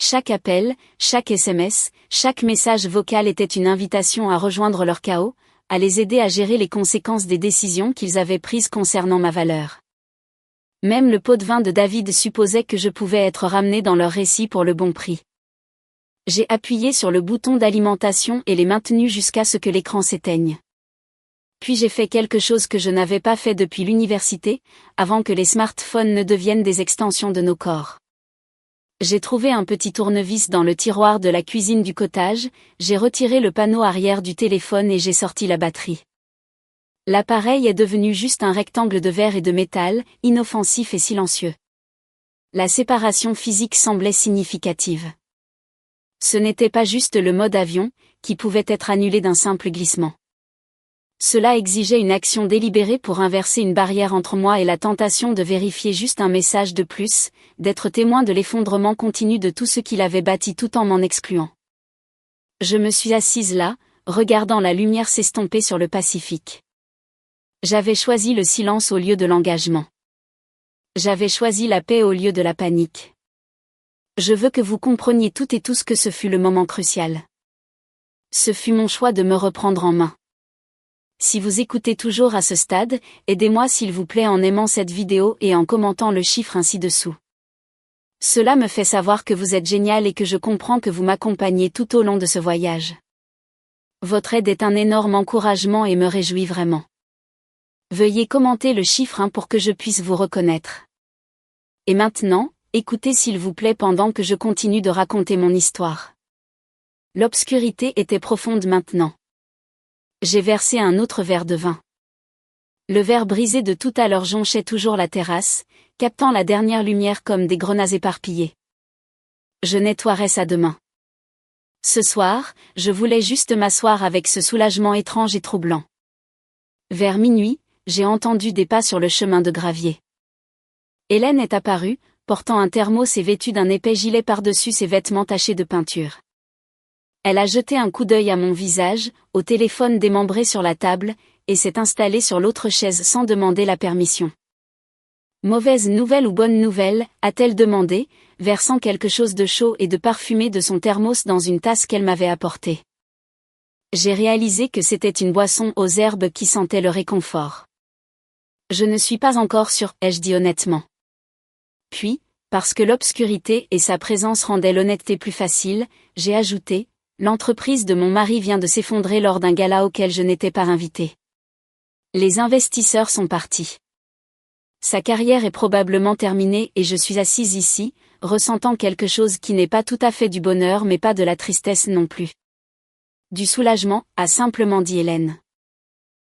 A: Chaque appel, chaque SMS, chaque message vocal était une invitation à rejoindre leur chaos, à les aider à gérer les conséquences des décisions qu'ils avaient prises concernant ma valeur. Même le pot de vin de David supposait que je pouvais être ramené dans leur récit pour le bon prix. J'ai appuyé sur le bouton d'alimentation et l'ai maintenu jusqu'à ce que l'écran s'éteigne. Puis j'ai fait quelque chose que je n'avais pas fait depuis l'université, avant que les smartphones ne deviennent des extensions de nos corps. J'ai trouvé un petit tournevis dans le tiroir de la cuisine du cottage, j'ai retiré le panneau arrière du téléphone et j'ai sorti la batterie. L'appareil est devenu juste un rectangle de verre et de métal, inoffensif et silencieux. La séparation physique semblait significative. Ce n'était pas juste le mode avion, qui pouvait être annulé d'un simple glissement. Cela exigeait une action délibérée pour inverser une barrière entre moi et la tentation de vérifier juste un message de plus, d'être témoin de l'effondrement continu de tout ce qu'il avait bâti tout en m'en excluant. Je me suis assise là, regardant la lumière s'estomper sur le Pacifique. J'avais choisi le silence au lieu de l'engagement. J'avais choisi la paix au lieu de la panique. Je veux que vous compreniez toutes et tous que ce fut le moment crucial. Ce fut mon choix de me reprendre en main. Si vous écoutez toujours à ce stade, aidez-moi s'il vous plaît en aimant cette vidéo et en commentant le chiffre ainsi dessous. Cela me fait savoir que vous êtes génial et que je comprends que vous m'accompagnez tout au long de ce voyage. Votre aide est un énorme encouragement et me réjouit vraiment. Veuillez commenter le chiffre 1 pour que je puisse vous reconnaître. Et maintenant, écoutez s'il vous plaît pendant que je continue de raconter mon histoire. L'obscurité était profonde maintenant. J'ai versé un autre verre de vin. Le verre brisé de tout à l'heure jonchait toujours la terrasse, captant la dernière lumière comme des grenades éparpillées. Je nettoierai ça demain. Ce soir, je voulais juste m'asseoir avec ce soulagement étrange et troublant. Vers minuit, j'ai entendu des pas sur le chemin de gravier. Hélène est apparue, portant un thermos et vêtue d'un épais gilet par-dessus ses vêtements tachés de peinture. Elle a jeté un coup d'œil à mon visage, au téléphone démembré sur la table, et s'est installée sur l'autre chaise sans demander la permission. Mauvaise nouvelle ou bonne nouvelle, a-t-elle demandé, versant quelque chose de chaud et de parfumé de son thermos dans une tasse qu'elle m'avait apportée. J'ai réalisé que c'était une boisson aux herbes qui sentait le réconfort. Je ne suis pas encore sûre, ai-je dit honnêtement. Puis, parce que l'obscurité et sa présence rendaient l'honnêteté plus facile, j'ai ajouté: l'entreprise de mon mari vient de s'effondrer lors d'un gala auquel je n'étais pas invitée. Les investisseurs sont partis. Sa carrière est probablement terminée et je suis assise ici, ressentant quelque chose qui n'est pas tout à fait du bonheur mais pas de la tristesse non plus. Du soulagement, a simplement dit Hélène.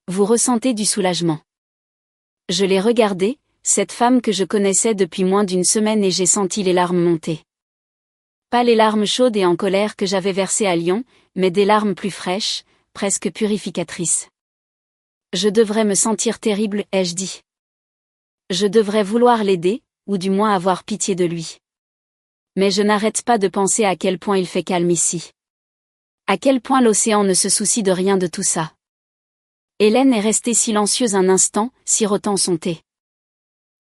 A: Vous ressentez du soulagement. Je l'ai regardée, cette femme que je connaissais depuis moins d'une semaine et j'ai senti les larmes monter. Pas les larmes chaudes et en colère que j'avais versées à Lyon, mais des larmes plus fraîches, presque purificatrices. Je devrais me sentir terrible, ai-je dit. Je devrais vouloir l'aider, ou du moins avoir pitié de lui. Mais je n'arrête pas de penser à quel point il fait calme ici. À quel point l'océan ne se soucie de rien de tout ça. Hélène est restée silencieuse un instant, sirotant son thé.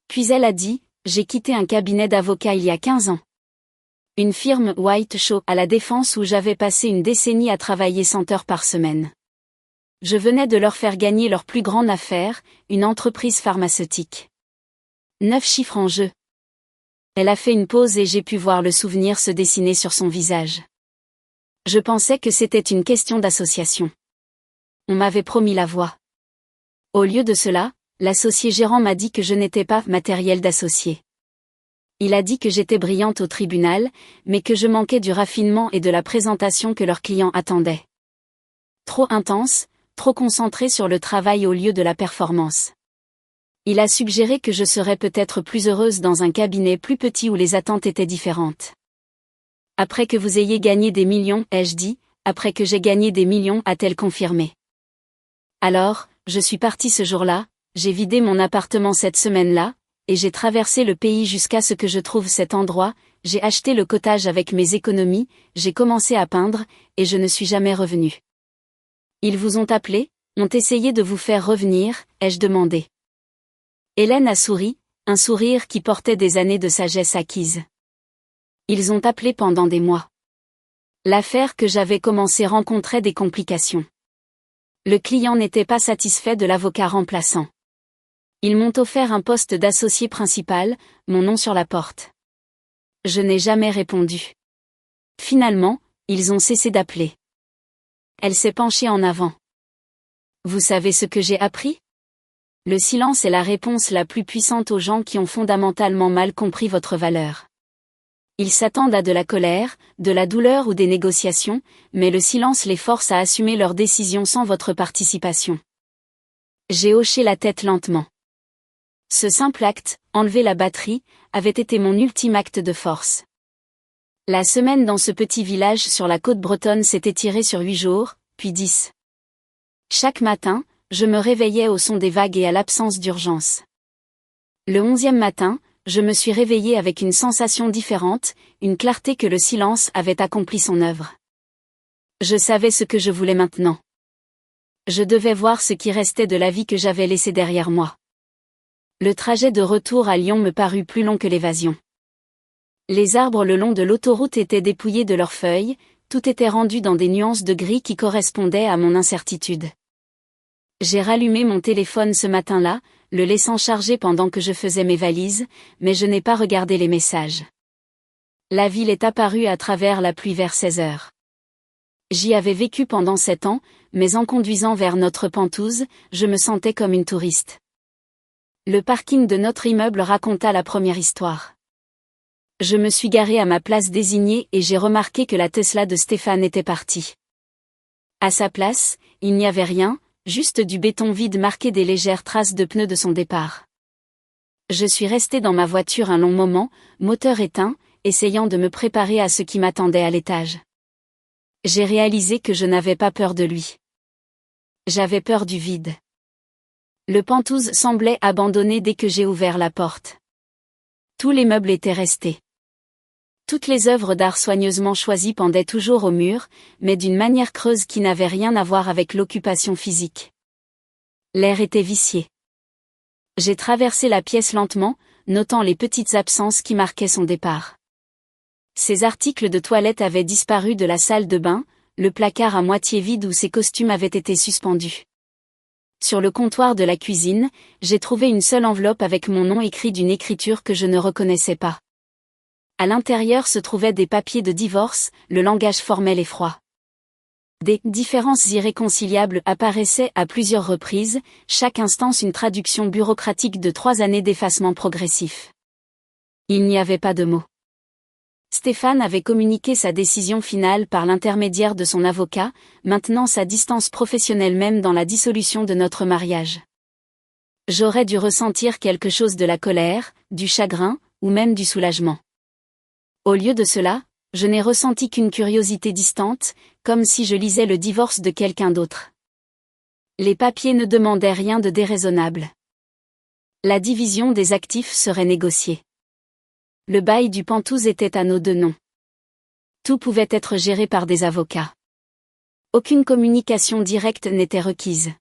A: Puis elle a dit: j'ai quitté un cabinet d'avocats il y a 15 ans. Une firme White Shaw à la Défense où j'avais passé une décennie à travailler 100 heures par semaine. Je venais de leur faire gagner leur plus grande affaire, une entreprise pharmaceutique. 9 chiffres en jeu. Elle a fait une pause et j'ai pu voir le souvenir se dessiner sur son visage. Je pensais que c'était une question d'association. On m'avait promis la voie. Au lieu de cela, l'associé gérant m'a dit que je n'étais pas matériel d'associé. Il a dit que j'étais brillante au tribunal, mais que je manquais du raffinement et de la présentation que leurs clients attendaient. Trop intense, trop concentrée sur le travail au lieu de la performance. Il a suggéré que je serais peut-être plus heureuse dans un cabinet plus petit où les attentes étaient différentes. Après que vous ayez gagné des millions, ai-je dit, après que j'ai gagné des millions, a-t-elle confirmé. Alors, je suis partie ce jour-là, j'ai vidé mon appartement cette semaine-là, et j'ai traversé le pays jusqu'à ce que je trouve cet endroit, j'ai acheté le cottage avec mes économies, j'ai commencé à peindre, et je ne suis jamais revenue. Ils vous ont appelé, ont essayé de vous faire revenir, ai-je demandé. Hélène a souri, un sourire qui portait des années de sagesse acquise. Ils ont appelé pendant des mois. L'affaire que j'avais commencé rencontrait des complications. Le client n'était pas satisfait de l'avocat remplaçant. Ils m'ont offert un poste d'associé principal, mon nom sur la porte. Je n'ai jamais répondu. Finalement, ils ont cessé d'appeler. Elle s'est penchée en avant. Vous savez ce que j'ai appris ? Le silence est la réponse la plus puissante aux gens qui ont fondamentalement mal compris votre valeur. Ils s'attendent à de la colère, de la douleur ou des négociations, mais le silence les force à assumer leurs décisions sans votre participation. J'ai hoché la tête lentement. Ce simple acte, enlever la batterie, avait été mon ultime acte de force. La semaine dans ce petit village sur la côte bretonne s'est étirée sur 8 jours, puis 10. Chaque matin, je me réveillais au son des vagues et à l'absence d'urgence. Le 11e matin, je me suis réveillée avec une sensation différente, une clarté que le silence avait accompli son œuvre. Je savais ce que je voulais maintenant. Je devais voir ce qui restait de la vie que j'avais laissée derrière moi. Le trajet de retour à Lyon me parut plus long que l'évasion. Les arbres le long de l'autoroute étaient dépouillés de leurs feuilles, tout était rendu dans des nuances de gris qui correspondaient à mon incertitude. J'ai rallumé mon téléphone ce matin-là, le laissant charger pendant que je faisais mes valises, mais je n'ai pas regardé les messages. La ville est apparue à travers la pluie vers 16 heures. J'y avais vécu pendant 7 ans, mais en conduisant vers notre Pentouze, je me sentais comme une touriste. Le parking de notre immeuble raconta la première histoire. Je me suis garée à ma place désignée et j'ai remarqué que la Tesla de Stéphane était partie. À sa place, il n'y avait rien, juste du béton vide marqué des légères traces de pneus de son départ. Je suis restée dans ma voiture un long moment, moteur éteint, essayant de me préparer à ce qui m'attendait à l'étage. J'ai réalisé que je n'avais pas peur de lui. J'avais peur du vide. Le Pentouze semblait abandonné dès que j'ai ouvert la porte. Tous les meubles étaient restés. Toutes les œuvres d'art soigneusement choisies pendaient toujours au mur, mais d'une manière creuse qui n'avait rien à voir avec l'occupation physique. L'air était vicié. J'ai traversé la pièce lentement, notant les petites absences qui marquaient son départ. Ses articles de toilette avaient disparu de la salle de bain, le placard à moitié vide où ses costumes avaient été suspendus. Sur le comptoir de la cuisine, j'ai trouvé une seule enveloppe avec mon nom écrit d'une écriture que je ne reconnaissais pas. À l'intérieur se trouvaient des papiers de divorce, le langage formel et froid. Des différences irréconciliables apparaissaient à plusieurs reprises, chaque instance une traduction bureaucratique de 3 années d'effacement progressif. Il n'y avait pas de mots. Stéphane avait communiqué sa décision finale par l'intermédiaire de son avocat, maintenant sa distance professionnelle même dans la dissolution de notre mariage. J'aurais dû ressentir quelque chose de la colère, du chagrin, ou même du soulagement. Au lieu de cela, je n'ai ressenti qu'une curiosité distante, comme si je lisais le divorce de quelqu'un d'autre. Les papiers ne demandaient rien de déraisonnable. La division des actifs serait négociée. Le bail du Pentouze était à nos 2 noms. Tout pouvait être géré par des avocats. Aucune communication directe n'était requise.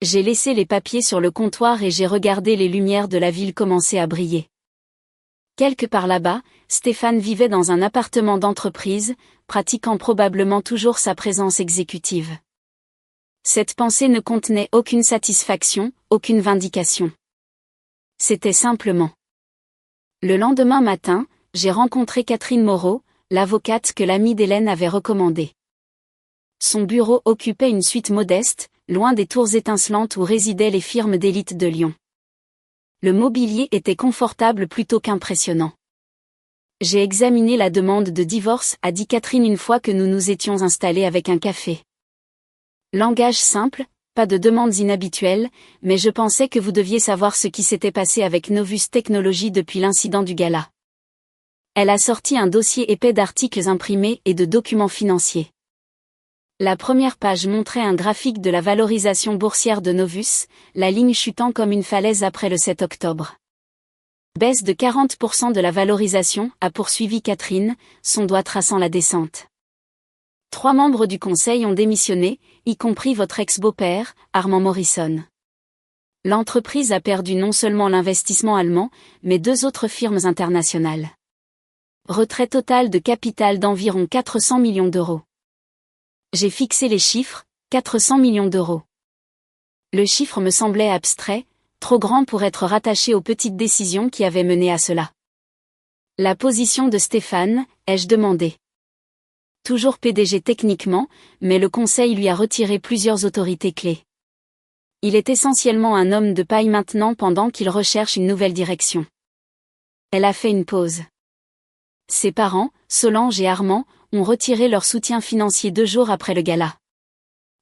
A: J'ai laissé les papiers sur le comptoir et j'ai regardé les lumières de la ville commencer à briller. Quelque part là-bas, Stéphane vivait dans un appartement d'entreprise, pratiquant probablement toujours sa présence exécutive. Cette pensée ne contenait aucune satisfaction, aucune vindication. C'était simplement. Le lendemain matin, j'ai rencontré Catherine Moreau, l'avocate que l'amie d'Hélène avait recommandée. Son bureau occupait une suite modeste, loin des tours étincelantes où résidaient les firmes d'élite de Lyon. Le mobilier était confortable plutôt qu'impressionnant. J'ai examiné la demande de divorce, a dit Catherine une fois que nous nous étions installés avec un café. Langage simple, pas de demandes inhabituelles, mais je pensais que vous deviez savoir ce qui s'était passé avec Novus Technologies depuis l'incident du gala. Elle a sorti un dossier épais d'articles imprimés et de documents financiers. La première page montrait un graphique de la valorisation boursière de Novus, la ligne chutant comme une falaise après le 7 octobre. Baisse de 40% de la valorisation, a poursuivi Catherine, son doigt traçant la descente. 3 membres du conseil ont démissionné, y compris votre ex-beau-père, Armand Morrison. L'entreprise a perdu non seulement l'investissement allemand, mais 2 autres firmes internationales. Retrait total de capital d'environ 400 millions d'euros. J'ai fixé les chiffres, 400 millions d'euros. Le chiffre me semblait abstrait, trop grand pour être rattaché aux petites décisions qui avaient mené à cela. La position de Stéphane, ai-je demandé. Toujours PDG techniquement, mais le conseil lui a retiré plusieurs autorités clés. Il est essentiellement un homme de paille maintenant pendant qu'il recherche une nouvelle direction. Elle a fait une pause. Ses parents, Solange et Armand, ont retiré leur soutien financier 2 jours après le gala.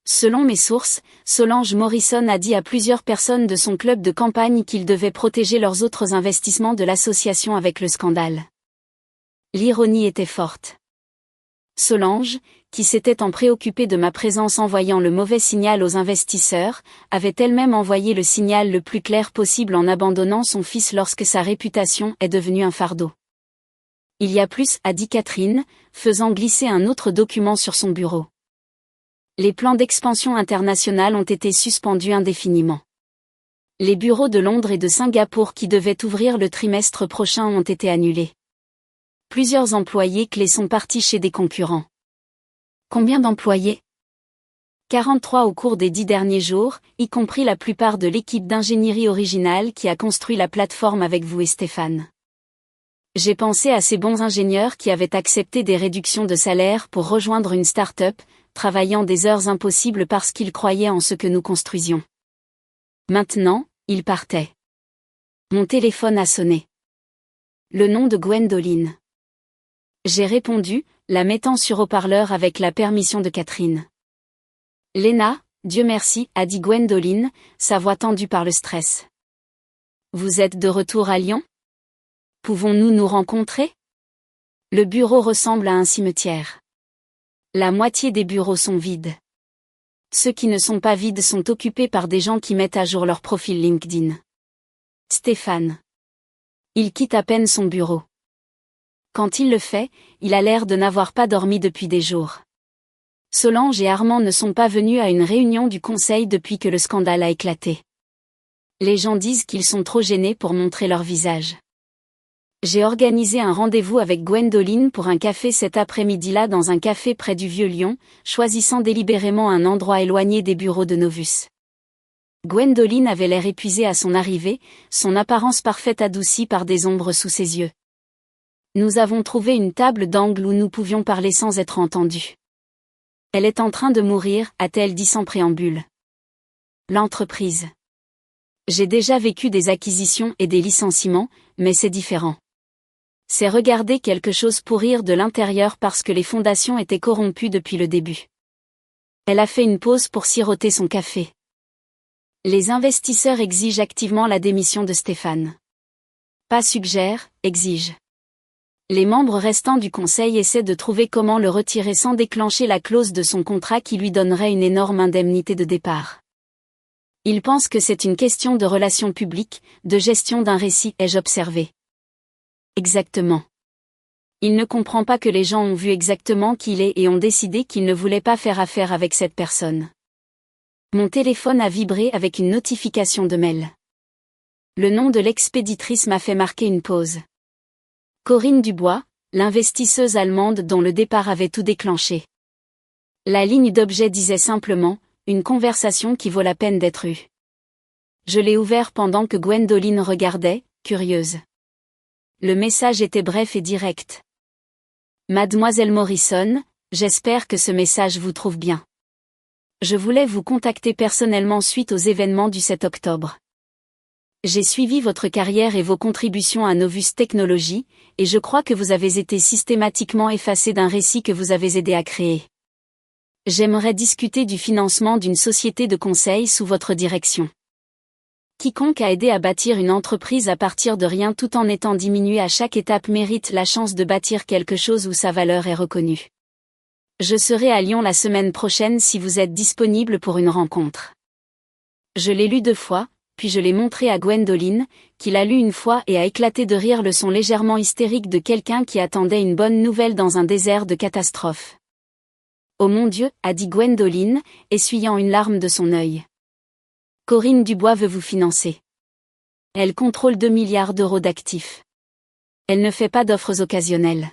A: Selon mes sources, Solange Morrison a dit à plusieurs personnes de son club de campagne qu'ils devaient protéger leurs autres investissements de l'association avec le scandale. L'ironie était forte. Solange, qui s'était tant préoccupée de ma présence envoyant le mauvais signal aux investisseurs, avait elle-même envoyé le signal le plus clair possible en abandonnant son fils lorsque sa réputation est devenue un fardeau. Il y a plus, a dit Catherine, faisant glisser un autre document sur son bureau. Les plans d'expansion internationale ont été suspendus indéfiniment. Les bureaux de Londres et de Singapour qui devaient ouvrir le trimestre prochain ont été annulés. Plusieurs employés clés sont partis chez des concurrents. Combien d'employés ? 43 au cours des 10 derniers jours, y compris la plupart de l'équipe d'ingénierie originale qui a construit la plateforme avec vous et Stéphane. J'ai pensé à ces bons ingénieurs qui avaient accepté des réductions de salaire pour rejoindre une start-up, travaillant des heures impossibles parce qu'ils croyaient en ce que nous construisions. Maintenant, ils partaient. Mon téléphone a sonné. Le nom de Gwendoline. J'ai répondu, la mettant sur haut-parleur avec la permission de Catherine. Léna, Dieu merci, a dit Gwendoline, sa voix tendue par le stress. Vous êtes de retour à Lyon ? Pouvons-nous nous rencontrer ? Le bureau ressemble à un cimetière. La moitié des bureaux sont vides. Ceux qui ne sont pas vides sont occupés par des gens qui mettent à jour leur profil LinkedIn. Stéphane. Il quitte à peine son bureau. Quand il le fait, il a l'air de n'avoir pas dormi depuis des jours. Solange et Armand ne sont pas venus à une réunion du conseil depuis que le scandale a éclaté. Les gens disent qu'ils sont trop gênés pour montrer leur visage. J'ai organisé un rendez-vous avec Gwendoline pour un café cet après-midi-là dans un café près du Vieux-Lyon, choisissant délibérément un endroit éloigné des bureaux de Novus. Gwendoline avait l'air épuisée à son arrivée, son apparence parfaite adoucie par des ombres sous ses yeux. Nous avons trouvé une table d'angle où nous pouvions parler sans être entendus. Elle est en train de mourir, a-t-elle dit sans préambule. L'entreprise. J'ai déjà vécu des acquisitions et des licenciements, mais c'est différent. C'est regarder quelque chose pourrir de l'intérieur parce que les fondations étaient corrompues depuis le début. Elle a fait une pause pour siroter son café. Les investisseurs exigent activement la démission de Stéphane. Pas suggère, exige. Les membres restants du conseil essaient de trouver comment le retirer sans déclencher la clause de son contrat qui lui donnerait une énorme indemnité de départ. Ils pensent que c'est une question de relations publiques, de gestion d'un récit, ai-je observé. Exactement. Il ne comprend pas que les gens ont vu exactement qui il est et ont décidé qu'ils ne voulaient pas faire affaire avec cette personne. Mon téléphone a vibré avec une notification de mail. Le nom de l'expéditrice m'a fait marquer une pause. Corinne Dubois, l'investisseuse allemande dont le départ avait tout déclenché. La ligne d'objet disait simplement, une conversation qui vaut la peine d'être eue. Je l'ai ouvert pendant que Gwendoline regardait, curieuse. Le message était bref et direct. Mademoiselle Morrison, j'espère que ce message vous trouve bien. Je voulais vous contacter personnellement suite aux événements du 7 octobre. J'ai suivi votre carrière et vos contributions à Novus Technologies, et je crois que vous avez été systématiquement effacé d'un récit que vous avez aidé à créer. J'aimerais discuter du financement d'une société de conseil sous votre direction. Quiconque a aidé à bâtir une entreprise à partir de rien tout en étant diminué à chaque étape mérite la chance de bâtir quelque chose où sa valeur est reconnue. Je serai à Lyon la semaine prochaine si vous êtes disponible pour une rencontre. Je l'ai lu 2 fois, puis je l'ai montré à Gwendoline, qui l'a lu une fois et a éclaté de rire le son légèrement hystérique de quelqu'un qui attendait une bonne nouvelle dans un désert de catastrophe. Oh mon Dieu, a dit Gwendoline, essuyant une larme de son œil. Corinne Dubois veut vous financer. Elle contrôle 2 milliards d'euros d'actifs. Elle ne fait pas d'offres occasionnelles.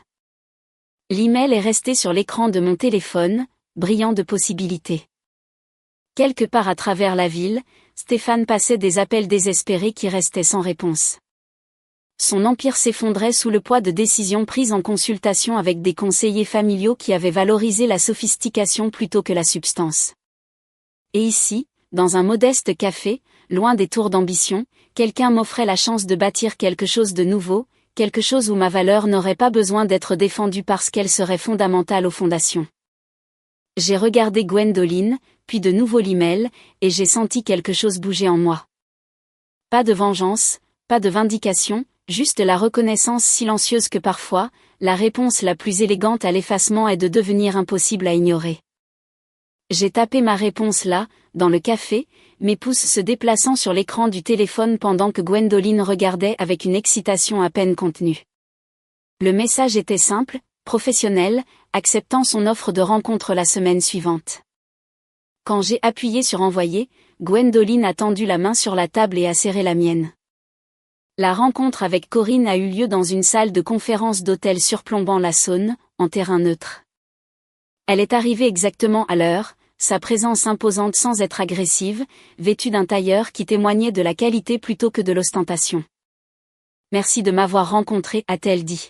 A: L'email est resté sur l'écran de mon téléphone, brillant de possibilités. Quelque part à travers la ville, Stéphane passait des appels désespérés qui restaient sans réponse. Son empire s'effondrait sous le poids de décisions prises en consultation avec des conseillers familiaux qui avaient valorisé la sophistication plutôt que la substance. Et ici, dans un modeste café, loin des tours d'ambition, quelqu'un m'offrait la chance de bâtir quelque chose de nouveau, quelque chose où ma valeur n'aurait pas besoin d'être défendue parce qu'elle serait fondamentale aux fondations. J'ai regardé Gwendoline, puis de nouveau l'email, et j'ai senti quelque chose bouger en moi. Pas de vengeance, pas de vindication, juste la reconnaissance silencieuse que parfois, la réponse la plus élégante à l'effacement est de devenir impossible à ignorer. J'ai tapé ma réponse là, dans le café, mes pouces se déplaçant sur l'écran du téléphone pendant que Gwendoline regardait avec une excitation à peine contenue. Le message était simple, professionnel, acceptant son offre de rencontre la semaine suivante. Quand j'ai appuyé sur envoyer, Gwendoline a tendu la main sur la table et a serré la mienne. La rencontre avec Corinne a eu lieu dans une salle de conférence d'hôtel surplombant la Saône, en terrain neutre. Elle est arrivée exactement à l'heure, sa présence imposante sans être agressive, vêtue d'un tailleur qui témoignait de la qualité plutôt que de l'ostentation. « Merci de m'avoir rencontré », a-t-elle dit.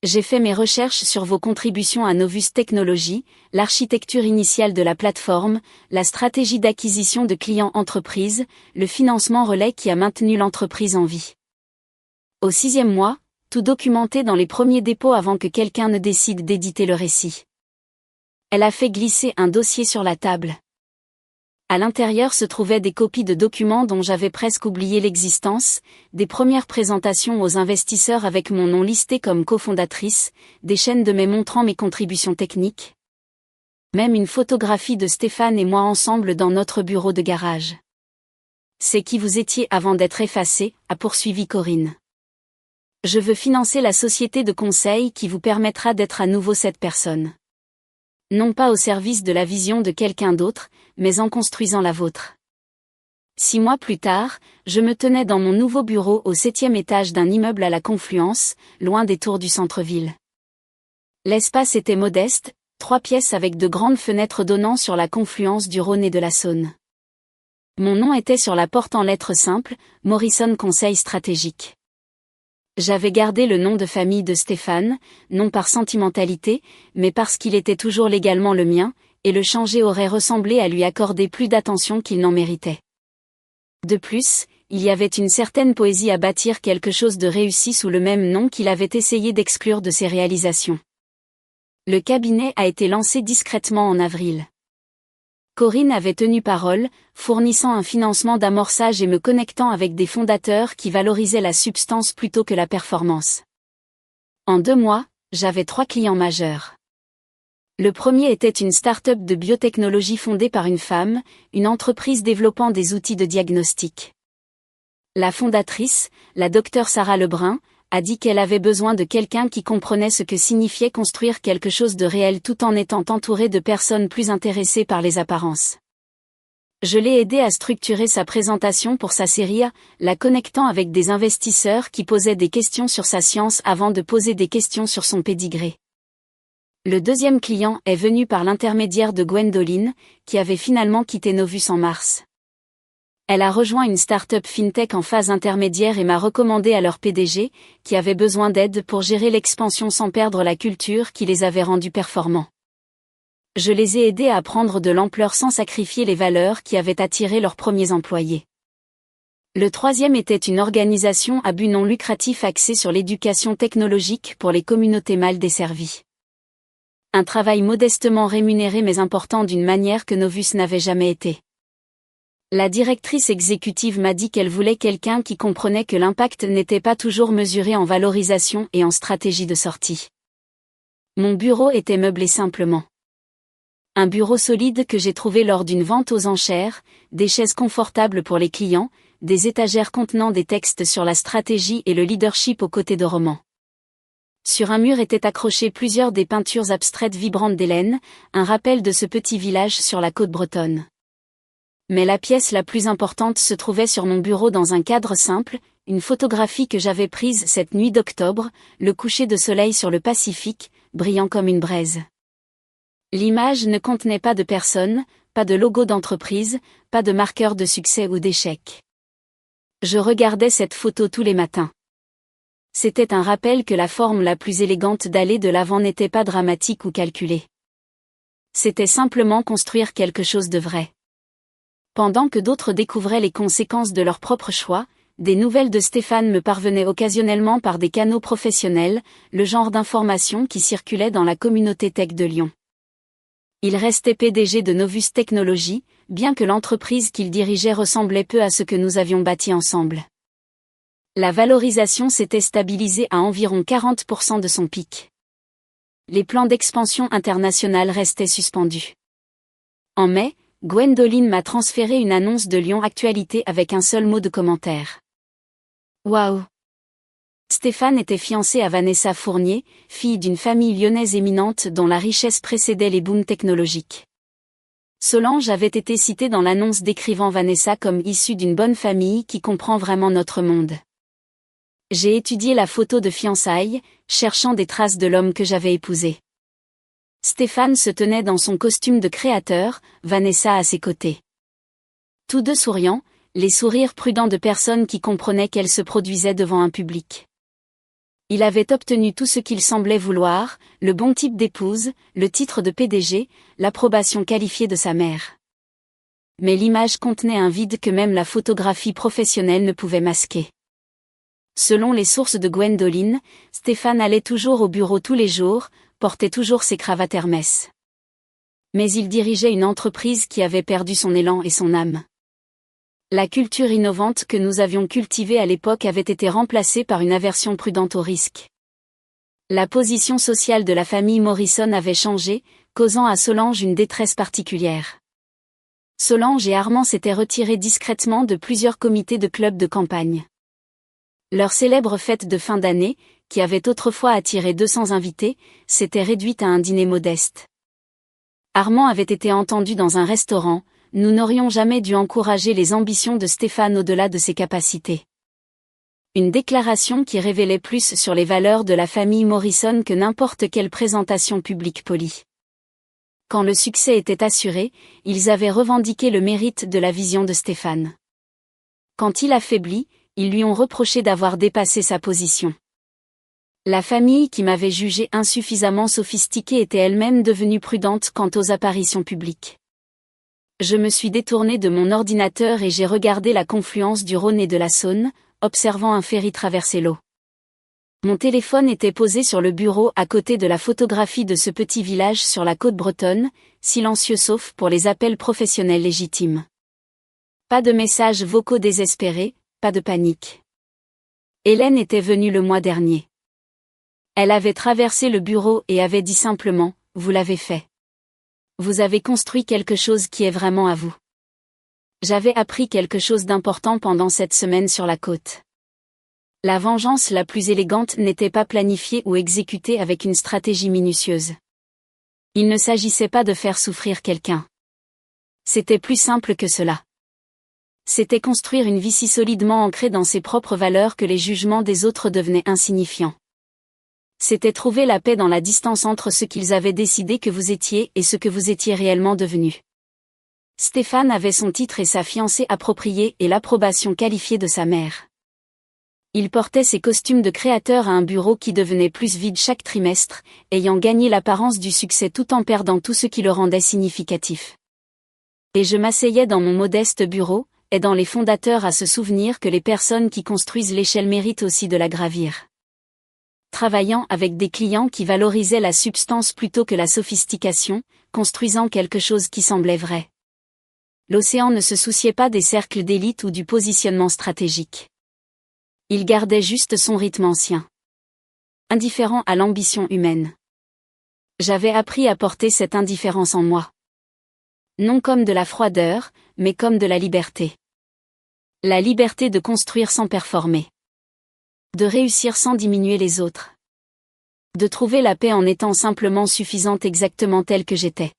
A: J'ai fait mes recherches sur vos contributions à Novus Technologies, l'architecture initiale de la plateforme, la stratégie d'acquisition de clients entreprises, le financement relais qui a maintenu l'entreprise en vie. Au 6e mois, tout documenté dans les premiers dépôts avant que quelqu'un ne décide d'éditer le récit. Elle a fait glisser un dossier sur la table. À l'intérieur se trouvaient des copies de documents dont j'avais presque oublié l'existence, des premières présentations aux investisseurs avec mon nom listé comme cofondatrice, des chaînes de mails montrant mes contributions techniques. Même une photographie de Stéphane et moi ensemble dans notre bureau de garage. C'est qui vous étiez avant d'être effacé, a poursuivi Corinne. Je veux financer la société de conseil qui vous permettra d'être à nouveau cette personne. Non pas au service de la vision de quelqu'un d'autre, mais en construisant la vôtre. 6 mois plus tard, je me tenais dans mon nouveau bureau au 7e étage d'un immeuble à la Confluence, loin des tours du centre-ville. L'espace était modeste, 3 pièces avec de grandes fenêtres donnant sur la confluence du Rhône et de la Saône. Mon nom était sur la porte en lettres simples, Morrison Conseil Stratégique. J'avais gardé le nom de famille de Stéphane, non par sentimentalité, mais parce qu'il était toujours légalement le mien, et le changer aurait ressemblé à lui accorder plus d'attention qu'il n'en méritait. De plus, il y avait une certaine poésie à bâtir quelque chose de réussi sous le même nom qu'il avait essayé d'exclure de ses réalisations. Le cabinet a été lancé discrètement en avril. Corinne avait tenu parole, fournissant un financement d'amorçage et me connectant avec des fondateurs qui valorisaient la substance plutôt que la performance. En 2 mois, j'avais 3 clients majeurs. Le premier était une start-up de biotechnologie fondée par une femme, une entreprise développant des outils de diagnostic. La fondatrice, la docteure Sarah Lebrun, a dit qu'elle avait besoin de quelqu'un qui comprenait ce que signifiait construire quelque chose de réel tout en étant entourée de personnes plus intéressées par les apparences. Je l'ai aidé à structurer sa présentation pour sa série A, la connectant avec des investisseurs qui posaient des questions sur sa science avant de poser des questions sur son pédigré. Le deuxième client est venu par l'intermédiaire de Gwendoline, qui avait finalement quitté Novus en mars. Elle a rejoint une start-up fintech en phase intermédiaire et m'a recommandé à leur PDG, qui avait besoin d'aide pour gérer l'expansion sans perdre la culture qui les avait rendus performants. Je les ai aidés à prendre de l'ampleur sans sacrifier les valeurs qui avaient attiré leurs premiers employés. Le troisième était une organisation à but non lucratif axée sur l'éducation technologique pour les communautés mal desservies. Un travail modestement rémunéré mais important d'une manière que Novus n'avait jamais été. La directrice exécutive m'a dit qu'elle voulait quelqu'un qui comprenait que l'impact n'était pas toujours mesuré en valorisation et en stratégie de sortie. Mon bureau était meublé simplement. Un bureau solide que j'ai trouvé lors d'une vente aux enchères, des chaises confortables pour les clients, des étagères contenant des textes sur la stratégie et le leadership aux côtés de romans. Sur un mur étaient accrochées plusieurs des peintures abstraites vibrantes d'Hélène, un rappel de ce petit village sur la côte bretonne. Mais la pièce la plus importante se trouvait sur mon bureau dans un cadre simple, une photographie que j'avais prise cette nuit d'octobre, le coucher de soleil sur le Pacifique, brillant comme une braise. L'image ne contenait pas de personne, pas de logo d'entreprise, pas de marqueur de succès ou d'échec. Je regardais cette photo tous les matins. C'était un rappel que la forme la plus élégante d'aller de l'avant n'était pas dramatique ou calculée. C'était simplement construire quelque chose de vrai. Pendant que d'autres découvraient les conséquences de leurs propres choix, des nouvelles de Stéphane me parvenaient occasionnellement par des canaux professionnels, le genre d'informations qui circulaient dans la communauté tech de Lyon. Il restait PDG de Novus Technologies, bien que l'entreprise qu'il dirigeait ressemblait peu à ce que nous avions bâti ensemble. La valorisation s'était stabilisée à environ 40% de son pic. Les plans d'expansion internationale restaient suspendus. En mai, Gwendoline m'a transféré une annonce de Lyon Actualité avec un seul mot de commentaire. Waouh! Stéphane était fiancé à Vanessa Fournier, fille d'une famille lyonnaise éminente dont la richesse précédait les booms technologiques. Solange avait été citée dans l'annonce décrivant Vanessa comme issue d'une bonne famille qui comprend vraiment notre monde. J'ai étudié la photo de fiançailles, cherchant des traces de l'homme que j'avais épousé. Stéphane se tenait dans son costume de créateur, Vanessa à ses côtés. Tous deux souriants, les sourires prudents de personnes qui comprenaient qu'elle se produisait devant un public. Il avait obtenu tout ce qu'il semblait vouloir, le bon type d'épouse, le titre de PDG, l'approbation qualifiée de sa mère. Mais l'image contenait un vide que même la photographie professionnelle ne pouvait masquer. Selon les sources de Gwendoline, Stéphane allait toujours au bureau tous les jours, portait toujours ses cravates Hermès. Mais il dirigeait une entreprise qui avait perdu son élan et son âme. La culture innovante que nous avions cultivée à l'époque avait été remplacée par une aversion prudente au risque. La position sociale de la famille Morrison avait changé, causant à Solange une détresse particulière. Solange et Armand s'étaient retirés discrètement de plusieurs comités de clubs de campagne. Leur célèbre fête de fin d'année, qui avait autrefois attiré 200 invités, s'était réduite à un dîner modeste. Armand avait été entendu dans un restaurant, nous n'aurions jamais dû encourager les ambitions de Stéphane au-delà de ses capacités. Une déclaration qui révélait plus sur les valeurs de la famille Morrison que n'importe quelle présentation publique polie. Quand le succès était assuré, ils avaient revendiqué le mérite de la vision de Stéphane. Quand il affaiblit, ils lui ont reproché d'avoir dépassé sa position. La famille qui m'avait jugée insuffisamment sophistiquée était elle-même devenue prudente quant aux apparitions publiques. Je me suis détournée de mon ordinateur et j'ai regardé la confluence du Rhône et de la Saône, observant un ferry traverser l'eau. Mon téléphone était posé sur le bureau à côté de la photographie de ce petit village sur la côte bretonne, silencieux sauf pour les appels professionnels légitimes. Pas de messages vocaux désespérés, pas de panique. Hélène était venue le mois dernier. Elle avait traversé le bureau et avait dit simplement, « Vous l'avez fait. Vous avez construit quelque chose qui est vraiment à vous. » J'avais appris quelque chose d'important pendant cette semaine sur la côte. La vengeance la plus élégante n'était pas planifiée ou exécutée avec une stratégie minutieuse. Il ne s'agissait pas de faire souffrir quelqu'un. C'était plus simple que cela. C'était construire une vie si solidement ancrée dans ses propres valeurs que les jugements des autres devenaient insignifiants. C'était trouver la paix dans la distance entre ce qu'ils avaient décidé que vous étiez et ce que vous étiez réellement devenu. Stéphane avait son titre et sa fiancée appropriée et l'approbation qualifiée de sa mère. Il portait ses costumes de créateur à un bureau qui devenait plus vide chaque trimestre, ayant gagné l'apparence du succès tout en perdant tout ce qui le rendait significatif. Et je m'asseyais dans mon modeste bureau, aidant les fondateurs à se souvenir que les personnes qui construisent l'échelle méritent aussi de la gravir. Travaillant avec des clients qui valorisaient la substance plutôt que la sophistication, construisant quelque chose qui semblait vrai. L'océan ne se souciait pas des cercles d'élite ou du positionnement stratégique. Il gardait juste son rythme ancien. Indifférent à l'ambition humaine. J'avais appris à porter cette indifférence en moi. Non comme de la froideur, mais comme de la liberté. La liberté de construire sans performer. De réussir sans diminuer les autres. De trouver la paix en étant simplement suffisante exactement telle que j'étais.